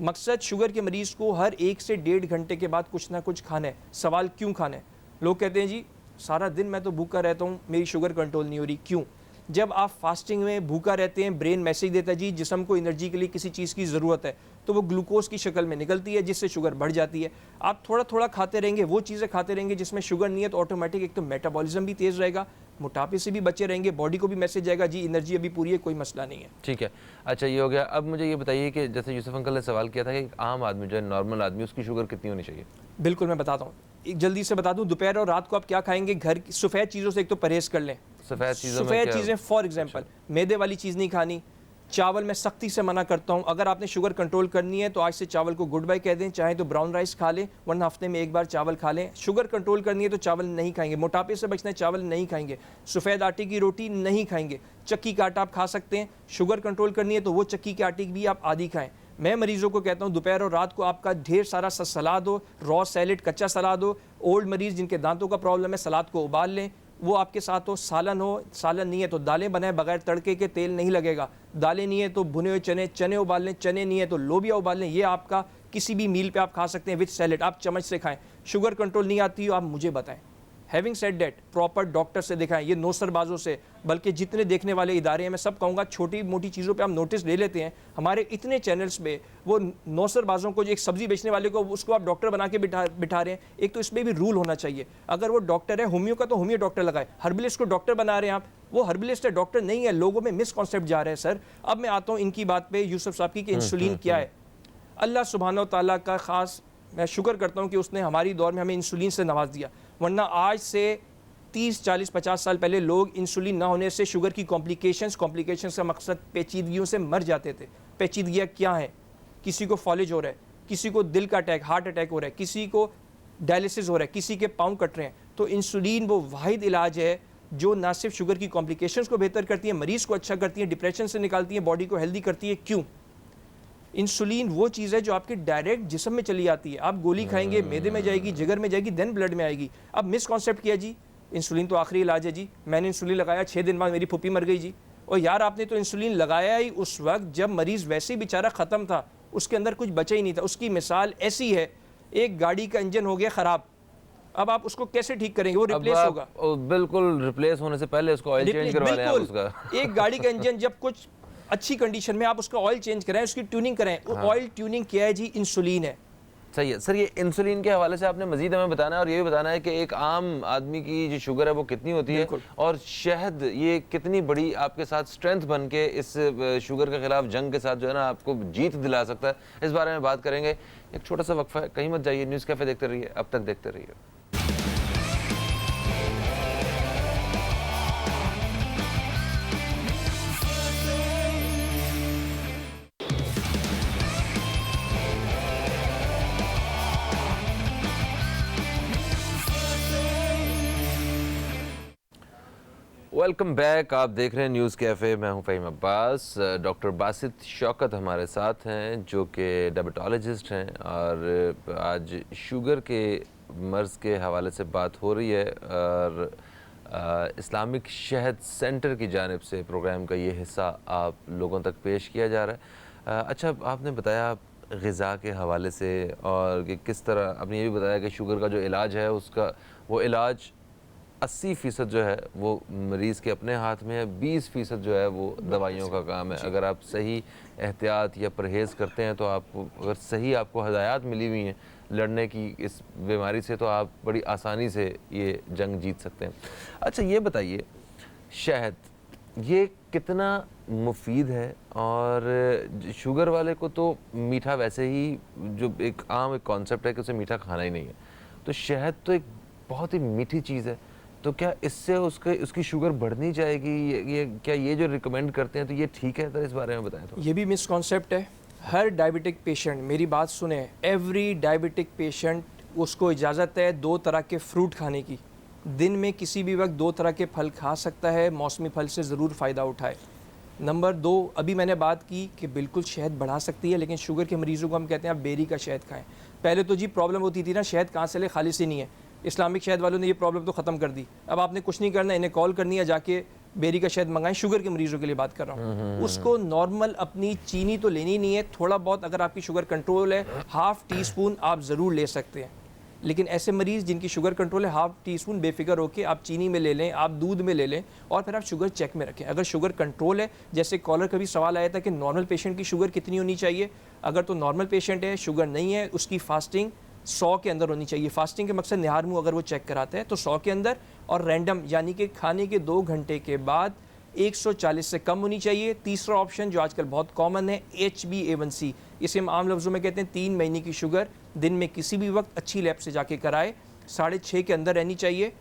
मकसद शुगर के मरीज़ को हर 1 से 1.5 घंटे के बाद कुछ ना कुछ खाना है। सवाल क्यों खाना है? लोग कहते हैं जी सारा दिन मैं तो भूखा रहता हूँ, मेरी शुगर कंट्रोल नहीं हो रही। क्यों? जब आप फास्टिंग में भूखा रहते हैं, ब्रेन मैसेज देता है जी जिस्म को एनर्जी के लिए किसी चीज़ की ज़रूरत है, तो वो ग्लूकोज की शक्ल में निकलती है, जिससे शुगर बढ़ जाती है। आप थोड़ा थोड़ा खाते रहेंगे, वो चीज़ें खाते रहेंगे जिसमें शुगर नहीं है, तो ऑटोमेटिक एक तो मेटाबॉलिज्म भी तेज़ रहेगा, मोटापे से भी बचे रहेंगे, बॉडी को भी मैसेज आएगा जी एनर्जी अभी पूरी है, कोई मसला नहीं है। ठीक है। अच्छा ये हो गया। अब मुझे ये बताइए कि जैसे यूसुफ अंकल ने सवाल किया था कि एक आम आदमी जो है, नॉर्मल आदमी, उसकी शुगर कितनी होनी चाहिए? बिल्कुल मैं बताता हूँ, एक जल्दी से बता दूँ, दोपहर और रात को आप क्या खाएंगे? घर की सफ़ेद चीज़ों से एक तो परहेज़ कर लें। सफ़ेद चीज़ों में सफ़ेद क्या? चीज़ें फॉर एग्जांपल मैदे वाली चीज़ नहीं खानी, चावल मैं सख्ती से मना करता हूँ। अगर आपने शुगर कंट्रोल करनी है तो आज से चावल को गुड बाय कह दें, चाहे तो ब्राउन राइस खा लें, वरना हफ्ते में 1 बार चावल खा लें। शुगर कंट्रोल करनी है तो चावल नहीं खाएंगे, मोटापे से बचना है चावल नहीं खाएंगे, सफ़ेद आटे की रोटी नहीं खाएंगे, चक्की का आटा आप खा सकते हैं। शुगर कंट्रोल करनी है तो वो चक्की के आटे की भी आप आधी खाएं। मैं मरीज़ों को कहता हूँ दोपहर और रात को आपका ढेर सारा सलाद हो, रॉ सैलेड, कच्चा सलाद हो। ओल्ड मरीज़ जिनके दांतों का प्रॉब्लम है, सलाद को उबाल लें, वो आपके साथ हो। सालन हो, सालन नहीं है तो दालें बनाएं, बगैर तड़के के, तेल नहीं लगेगा। दालें नहीं है तो भुने हुए चने, चने उबाल लें, चने नहीं है तो लोबिया उबाल लें। ये आपका किसी भी मील पे आप खा सकते हैं विद सैलेड, आप चम्मच से खाएं। शुगर कंट्रोल नहीं आती हो आप मुझे बताएं। Having said that, proper doctor से दिखाएं, ये नौसरबाजों से, बल्कि जितने देखने वाले इदारे हैं मैं सब कहूँगा छोटी मोटी चीज़ों पे आप नोटिस ले लेते हैं। हमारे इतने चैनल्स पे वो नौसरबाजों को, जो एक सब्जी बेचने वाले को, उसको आप डॉक्टर बना के बिठा रहे हैं। एक तो इसमें भी रूल होना चाहिए, अगर वो डॉक्टर है होम्यो का तो होम्यो डॉक्टर लगाए, हर्बलिस्ट को डॉक्टर बना रहे हैं आप, वो हर्बलिस्ट है डॉक्टर नहीं है। लोगों में मिसकॉन्सेप्ट जा रहे हैं सर। अब मैं आता हूँ इनकी बात पे, यूसुफ साहब की, कि इंसुलिन क्या है। अल्लाह सुब्हानहू तआला का ख़ास मैं शुक्र करता हूँ कि उसने हमारी दौर में हमें इंसुलिन से नवाज दिया, वरना आज से 30, 40, 50 साल पहले लोग इंसुलिन ना होने से शुगर की कॉम्प्लिकेशंस का मकसद पेचीदगियों से मर जाते थे। पेचीदगियाँ क्या हैं? किसी को फॉलेज हो रहा है, किसी को दिल का अटैक, हार्ट अटैक हो रहा है, किसी को डायलिसिस हो रहा है, किसी के पाँव कट रहे हैं। तो इंसुलिन वो वाहिद इलाज है जो ना सिर्फ शुगर की कॉम्प्लिकेशंस को बेहतर करती है, मरीज़ को अच्छा करती है, डिप्रेशन से निकालती है, बॉडी को हेल्दी करती है। क्यों? इंसुलिन वो चीज़ है जो आपके डायरेक्ट जिस्म में चली आती है। आप गोली खाएंगे, मैदे में जाएगी, जिगर में जाएगी, देन ब्लड में आएगी। अब मिसकॉन्सेप्ट किया जी इंसुलिन तो आखिरी इलाज है जी, मैंने इंसुलिन लगाया 6 दिन बाद मेरी फूफी मर गई जी। और यार आपने तो इंसुलिन लगाया ही उस वक्त जब मरीज़ वैसे ही बेचारा ख़त्म था, उसके अंदर कुछ बचा ही नहीं था। उसकी मिसाल ऐसी है, एक गाड़ी का इंजन हो गया ख़राब, अब आप उसको कैसे ठीक करेंगे? वो रिप्लेस होगा, बिल्कुल रिप्लेस होने से पहले उसको ऑयल चेंज करवा लें आप उसका। एक गाड़ी का इंजन जब कुछ अच्छी कंडीशन में, आप उसका ऑयल चेंज कराएं, उसकी ट्यूनिंग कराएं। ऑयल ट्यूनिंग क्या है जी? इंसुलिन है। सही है सर। ये इंसुलिन के हवाले से आपने मजीद हमें बताना है और ये भी बताना है कि एक आम आदमी की जो शुगर है वो कितनी होती है और शहद ये कितनी बड़ी आपके साथ स्ट्रेंथ बन के इस शुगर के खिलाफ जंग के साथ जो है ना आपको जीत दिला सकता है, इस बारे में बात करेंगे। एक छोटा सा वक्फा है, कहीं मत जाइए, न्यूज़ कैफे देखते रहिए, अब तक देखते रहिए। वेलकम बैक, आप देख रहे हैं न्यूज़ कैफ़े, मैं हूं फ़हीम अब्बास। डॉक्टर बासित शौकत हमारे साथ हैं जो कि डायबिटोलॉजिस्ट हैं और आज शुगर के मर्ज़ के हवाले से बात हो रही है और इस्लामिक शहद सेंटर की जानिब से प्रोग्राम का ये हिस्सा आप लोगों तक पेश किया जा रहा है। अच्छा, आपने बताया ग़िज़ा के हवाले से और कि किस तरह आपने ये भी बताया कि शुगर का जो इलाज है उसका वो इलाज 80% जो है वो मरीज़ के अपने हाथ में है, 20% जो है वो दवाइयों का काम है। अगर आप सही एहतियात या परहेज़ करते हैं तो आपको, अगर सही आपको हदायत मिली हुई हैं लड़ने की इस बीमारी से, तो आप बड़ी आसानी से ये जंग जीत सकते हैं। अच्छा, ये बताइए शहद ये कितना मुफीद है? और शुगर वाले को तो मीठा वैसे ही जो एक आम एक कॉन्सेप्ट है कि उसे मीठा खाना ही नहीं है, तो शहद तो एक बहुत ही मीठी चीज़ है, तो क्या इससे उसकी शुगर बढ़नी जाएगी? ये क्या ये जो रिकमेंड करते हैं तो ये ठीक है? तो इस बारे में बताएं। तो ये भी मिसकॉन्सेप्ट है। हर डायबिटिक पेशेंट, मेरी बात सुने, एवरी डायबिटिक पेशेंट उसको इजाज़त है 2 तरह के फ्रूट खाने की। दिन में किसी भी वक्त 2 तरह के फल खा सकता है, मौसमी फल से ज़रूर फ़ायदा उठाए। नंबर 2, अभी मैंने बात की कि बिल्कुल शहद बढ़ा सकती है, लेकिन शुगर के मरीज़ों को हम कहते हैं आप बेरी का शहद खाएं। पहले तो जी प्रॉब्लम होती थी ना, शहद कहाँ से ले, खालिस ही नहीं है। इस्लामिक शहद वालों ने ये प्रॉब्लम तो ख़त्म कर दी। अब आपने कुछ नहीं करना, इन्हें कॉल करनी है, जाके बेरी का शहद मंगाएं। शुगर के मरीज़ों के लिए बात कर रहा हूँ। उसको नॉर्मल अपनी चीनी तो लेनी नहीं है, थोड़ा बहुत अगर आपकी शुगर कंट्रोल है, ½ टीस्पून आप ज़रूर ले सकते हैं। लेकिन ऐसे मरीज़ जिनकी शुगर कंट्रोल है, ½ टीस्पून बेफिक्र होकर आप चीनी में ले लें, आप दूध में ले लें और फिर आप शुगर चेक में रखें। अगर शुगर कंट्रोल है, जैसे कॉलर का भी सवाल आया था कि नॉर्मल पेशेंट की शुगर कितनी होनी चाहिए, अगर तो नॉर्मल पेशेंट है, शुगर नहीं है, उसकी फास्टिंग 100 के अंदर होनी चाहिए। फास्टिंग के मकसद निहार मुँह अगर वो चेक कराते हैं तो 100 के अंदर, और रैंडम यानी कि खाने के 2 घंटे के बाद 140 से कम होनी चाहिए। तीसरा ऑप्शन जो आजकल बहुत कॉमन है, HbA1c, इसे हम आम लफ्ज़ों में कहते हैं 3 महीने की शुगर दिन में किसी भी वक्त अच्छी लैब से जाके कराए, 6.5 के अंदर रहनी चाहिए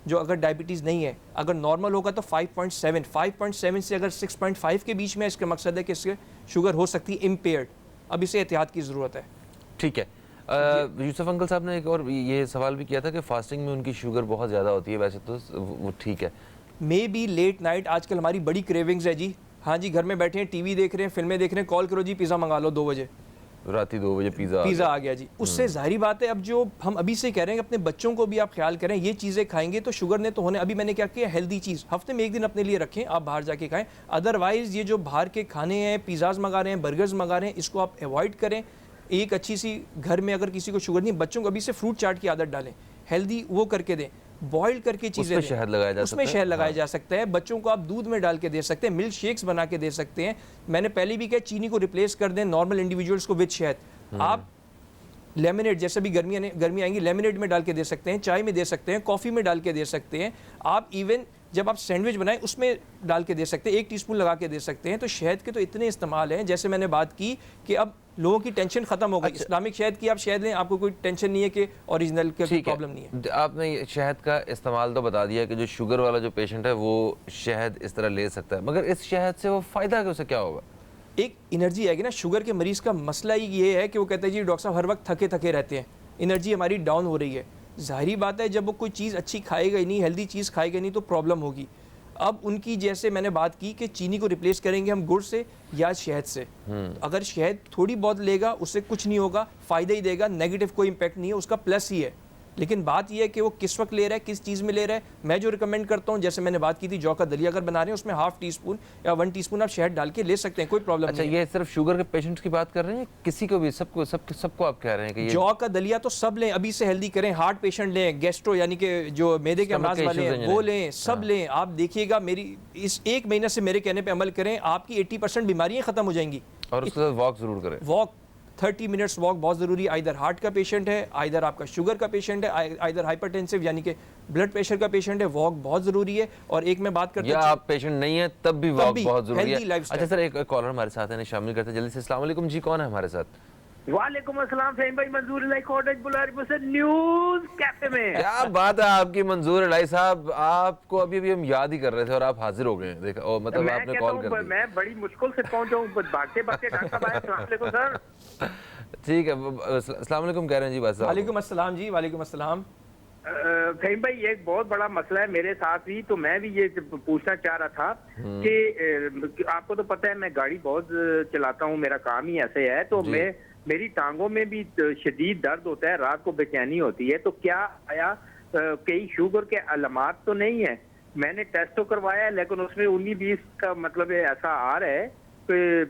जो अगर डायबिटीज़ नहीं है। अगर नॉर्मल होगा तो 5.7 से अगर 6.5 के बीच में, इसका मकसद है कि इससे शुगर हो सकती है इम्पेयर्ड। अब इसे एहतियात की ज़रूरत है। ठीक है। यूसुफ अंकल साहब ने एक और ये सवाल भी किया था कि फास्टिंग में उनकी शुगर बहुत ज़्यादा होती है, वैसे तो वो ठीक है? मे बी लेट नाइट आजकल हमारी बड़ी क्रेविंग्स है जी। हाँ जी, घर में बैठे हैं, टीवी देख रहे हैं, फिल्में देख रहे हैं, कॉल करो जी पिज़्ज़ा मंगा लो 2 बजे, रात 2 बजे पिज़्ज़ा आ गया जी। उससे जाहिर बात है, अब जो हम अभी से कह रहे हैं कि अपने बच्चों को भी आप ख्याल करें, ये चीज़ें खाएंगे तो शुगर ने तो होने। अभी मैंने क्या किया, हेल्दी चीज़ हफ्ते में 1 दिन अपने लिए रखें, आप बाहर जाके खाएं। अदरवाइज़ ये जो बाहर के खाने हैं, पिज़्ज़ाज़ मंगा रहे हैं, बर्गर्स मंगा रहे हैं, इसको आप अवॉइड करें। एक अच्छी सी घर में अगर किसी को शुगर नहीं, बच्चों को अभी से फ्रूट चाट की आदत डालें, हेल्दी वो करके दें, बॉइल्ड करके चीज़ें, उसमें शहद लगाया जा सकता है, उसमें शहद लगाया जा सकता है। बच्चों को आप दूध में डाल के दे सकते हैं, मिल्क शेक्स बना के दे सकते हैं। मैंने पहले भी कहा, चीनी को रिप्लेस कर दें नॉर्मल इंडिविजुअल्स को विद शहद। आप लेमनेड, जैसे भी गर्मी आएंगी, लेमनेड में डाल के दे सकते हैं, चाय में दे सकते हैं, कॉफ़ी में डाल के दे सकते हैं। आप इवन जब आप सैंडविच बनाएं उसमें डाल के दे सकते हैं, 1 टीस्पून लगा के दे सकते हैं। तो शहद के तो इतने इस्तेमाल हैं, जैसे मैंने बात की कि अब लोगों की टेंशन खत्म हो गई। अच्छा। इस्लामिक शहद की आप शहद लें, आपको कोई टेंशन नहीं है कि ओरिजिनल का कोई प्रॉब्लम नहीं है। आपने शहद का इस्तेमाल तो बता दिया कि जो शुगर वाला जो पेशेंट है वो शहद इस तरह ले सकता है, मगर इस शहद से वो फ़ायदा उसे क्या होगा? एक एनर्जी आएगी ना। शुगर के मरीज़ का मसला ही ये है कि वो कहते हैं जी डॉक्टर साहब हर वक्त थके थके रहते हैं, एनर्जी हमारी डाउन हो रही है। जाहिर बात है, जब वो कोई चीज़ अच्छी खाएगा ही नहीं, हेल्दी चीज़ खाएगा नहीं, तो प्रॉब्लम होगी। अब उनकी, जैसे मैंने बात की कि चीनी को रिप्लेस करेंगे हम गुड़ से या शहद से। अगर शहद थोड़ी बहुत लेगा, उससे कुछ नहीं होगा, फ़ायदा ही देगा, नेगेटिव कोई इम्पैक्ट नहीं है, उसका प्लस ही है। लेकिन बात यह है कि वो किस वक्त ले रहा है, किस चीज़ में ले रहा है। मैं जो रिकमेंड करता हूँ, जैसे मैंने बात की थी, जौ का दलिया अगर बना रहे हैं उसमें ½ टीस्पून या 1 टीस्पून आप शहद डाल के ले सकते हैं, कोई प्रॉब्लम नहीं। अच्छा, ये सिर्फ शुगर के पेशेंट्स की बात कर रहे हैं, किसी को भी, सबको आप कह रहे हैं कि ये जौ का दलिया तो सब लें, अभी से हेल्दी करें। हार्ट पेशेंट लें, गैस्ट्रो यानी कि जो मैदे के अमराज वाले हैं वो लें, सब लें। आप देखिएगा, मेरी इस 1 महीने से मेरे कहने पर अमल करें, आपकी 80% बीमारियाँ ख़त्म हो जाएंगी। और उसके साथ वॉक ज़रूर करें। वॉक 30 मिनट्स वॉक बहुत ज़रूरी है। आइदर हार्ट का पेशेंट है, आइदर आपका शुगर का पेशेंट है, आइदर हाइपरटेंसिव यानी कि ब्लड प्रेशर का पेशेंट है, वॉक बहुत ज़रूरी है। और एक मैं बात करता या आप पेशेंट नहीं है तब भी वॉक बहुत जरूरी है। healthy अच्छा सर, एक कॉलर हमारे साथ है, शामिल करते हैं जल्दी से। अस्सलाम वालेकुम जी, कौन है हमारे साथ? वालेकुम अस्सलाम फहीम भाई, मंजूर इलाही कॉटेज बुलारी से न्यूज़ कैफे में। क्या बात है आपकी मंजूर इलाही साहब, आपको अभी अभी हम याद ही कर रहे थे और आप हाजिर हो गए। देखा, और मतलब मैं आपने कहता कॉल हूँ, कर दी। मैं बड़ी मुश्किल से पहुंचा हूँ, भागते भागते डॉक्टर साहब आए। अस्सलाम वालेकुम सर। ठीक है, अस्सलाम वालेकुम कह रहे हैं जी बस। वालेकुम अस्सलाम जी, वालेकुम अस्सलाम। फहीम भाई, ये एक बहुत बड़ा मसला है मेरे साथ भी, तो मैं भी ये पूछना चाह रहा था कि आपको तो पता है मैं गाड़ी बहुत चलाता हूँ, मेरा काम ही ऐसे है, तो मेरी टांगों में भी शदीद दर्द होता है, रात को बेचैनी होती है। तो क्या आया कई शुगर के अलामात तो नहीं है? मैंने टेस्ट तो करवाया है, लेकिन उसमें 19-20 का मतलब ऐसा आ रहा है कि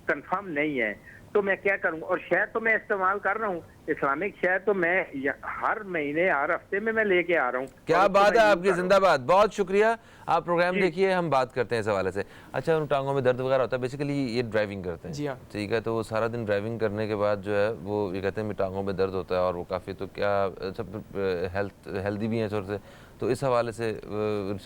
कंफर्म नहीं है। तो मैं क्या करूं? और शहद तो मैं इस्तेमाल कर रहा हूं, इस्लामिक शहद तो मैं हर महीने हर हफ्ते में मैं लेके आ रहा हूं। क्या बात है आपकी, जिंदाबाद, बहुत शुक्रिया। आप प्रोग्राम देखिए, हम बात करते हैं इस हवाले से। अच्छा, उन टांगों में दर्द वगैरह होता है, बेसिकली ये ड्राइविंग करते हैं जी हाँ। ठीक है, तो वो सारा दिन ड्राइविंग करने के बाद जो है वो ये कहते हैं टांगों में दर्द होता है और वो काफ़ी, तो क्या सब हेल्दी भी हैं थोड़े से, तो इस हवाले से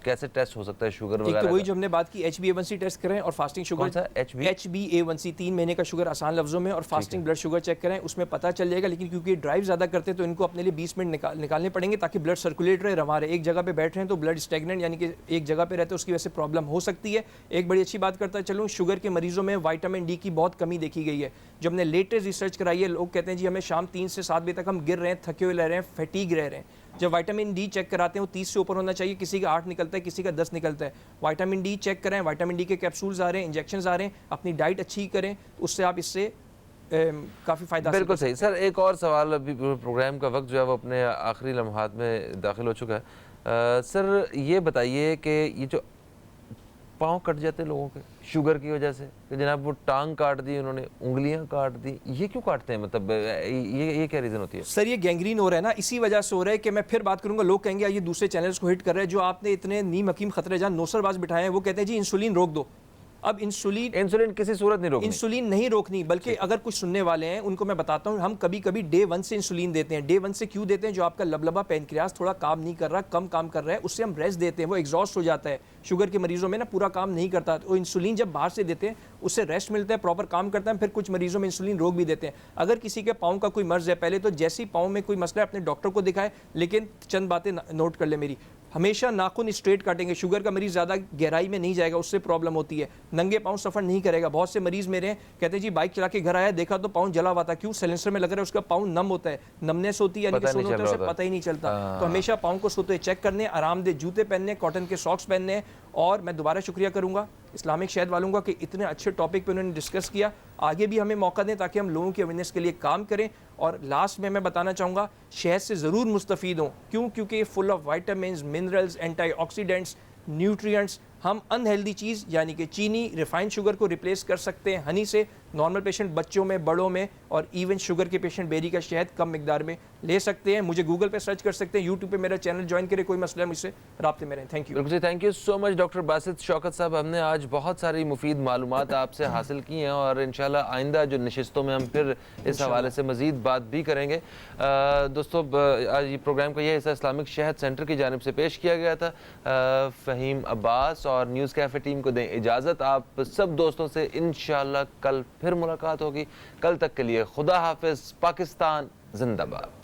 कैसे टेस्ट हो सकता है शुगर एक वगैरह? तो वही जो हमने बात की, HbA1c टेस्ट करें और फास्टिंग शुगर। HbA1c 3 महीने का शुगर आसान लफ्जों में, और फास्टिंग ब्लड शुगर चेक करें, उसमें पता चल जाएगा। लेकिन क्योंकि ड्राइव ज़्यादा करते हैं तो इनको अपने लिए 20 मिनट निकालने पड़ेंगे ताकि ब्लड सर्कुलेट रहे, रवा रहे। एक जगह पे बैठ रहे हैं तो ब्लड स्टेगनेंट यानी कि एक जगह पे रहते हैं, उसकी वजह से प्रॉब्लम हो सकती है। एक बड़ी अच्छी बात करता चलूँ, शुगर के मरीजों में विटामिन डी की बहुत कमी देखी गई है। जो हमने लेटेस्ट रिसर्च कराई है, लोग कहते हैं जी हमें शाम 3 से 7 बजे तक हम गिर रहे हैं, थके हुए रह रहे हैं, फैटीग रह रहे हैं। जब विटामिन डी चेक कराते हैं वो 30 से ऊपर होना चाहिए, किसी का 8 निकलता है, किसी का 10 निकलता है। विटामिन डी चेक करें, विटामिन डी के कैप्सूल्स आ रहे हैं, इंजेक्शंस आ रहे हैं, अपनी डाइट अच्छी करें, उससे आप इससे काफ़ी फ़ायदा। बिल्कुल सही सर। एक और सवाल, अभी प्रोग्राम का वक्त जो है वो अपने आखिरी लम्हात में दाखिल हो चुका है। सर ये बताइए कि ये जो पाँव कट जाते हैं लोगों के शुगर की वजह से, कि जनाब वो टांग काट दी उन्होंने, उंगलियां काट दी, ये क्यों काटते हैं? मतलब ये क्या रीज़न होती है? सर ये गैंग्रीन हो रहा है ना, इसी वजह से हो रहा है कि मैं फिर बात करूंगा, लोग कहेंगे ये दूसरे चैनल्स को हिट कर रहे हैं। जो आपने इतने नीम हकीम खतरे जान नौसरबाज बिठाए हैं, वो कहते हैं जी इंसुलिन रोक दो। अब इंसुलिन किसी सूरत नहीं रोकनी, इंसुलिन नहीं रोकनी, बल्कि अगर कुछ सुनने वाले हैं उनको मैं बताता हूं, हम कभी कभी डे 1 से इंसुलिन देते हैं। डे 1 से क्यों देते हैं? जो आपका लबलबा पैनक्रियास थोड़ा काम नहीं कर रहा, कम काम कर रहा है, उससे हम रेस्ट देते हैं, वो एग्जॉस्ट हो जाता है। शुगर के मरीजों में ना पूरा काम नहीं करता, तो इंसुलिन जब बाहर से देते हैं उससे रेस्ट मिलता है, प्रॉपर काम करता है। फिर कुछ मरीजों में इंसुलिन रोक भी देते हैं। अगर किसी के पाँव का कोई मर्ज है, पहले तो जैसे ही पाँव में कोई मसला है अपने डॉक्टर को दिखाए। लेकिन चंद बातें नोट कर ले मेरी, हमेशा नाखून स्ट्रेट काटेंगे। शुगर का मरीज ज़्यादा गहराई में नहीं जाएगा, उससे प्रॉब्लम होती है। नंगे पाँव सफ़र नहीं करेगा। बहुत से मरीज मेरे कहते हैं जी बाइक चला के घर आया, देखा तो पाँव जला हुआ था। क्यों? साइलेंसर में लग रहा है, उसका पाँव नम होता है, नमनेस होती है, यानी कि सुन होता है, उसे पता ही नहीं चलता। तो हमेशा पाँव को सोते चेक करने, आरामदेह जूते पहनने, कॉटन के सॉक्स पहनने। और मैं दोबारा शुक्रिया करूँगा इस्लामिक शहद वालों का कि इतने अच्छे टॉपिक पे उन्होंने डिस्कस किया। आगे भी हमें मौका दें ताकि हम लोगों की अवेयरनेस के लिए काम करें। और लास्ट में मैं बताना चाहूँगा, शहद से ज़रूर मुस्तफ़ीद हों। क्यों? क्योंकि ये full of vitamins, minerals, antioxidants, nutrients. हम अनहेल्दी चीज़ यानी कि चीनी, रिफाइंड शुगर को रिप्लेस कर सकते हैं हनी से। नॉर्मल पेशेंट बच्चों में, बड़ों में, और इवन शुगर के पेशेंट बेरी का शहद कम मिकदार में ले सकते हैं। मुझे गूगल पे सर्च कर सकते हैं, यूट्यूब पे मेरा चैनल ज्वाइन करें, कोई मसला है मुझसे राब्ते में रहें। Thank you. बिल्कुल जी, thank you so much doctor Basit Shaukat sahab. हमने आज बहुत सारी मुफीद मालूमात आपसे हासिल की हैं और इंशाल्लाह आइंदा जो नशिस्तों में हम फिर इस हवाले से मज़ीद बात भी करेंगे। दोस्तों, आज ये प्रोग्राम का यह हिस्सा इस्लामिक शहद सेंटर की जानिब से पेश किया गया था। फ़हीम अब्बास और न्यूज़ कैफ़े टीम को दें इजाज़त। आप सब दोस्तों से इंशाल्लाह कल फिर मुलाकात होगी। कल तक के लिए खुदा हाफिज़। पाकिस्तान जिंदाबाद।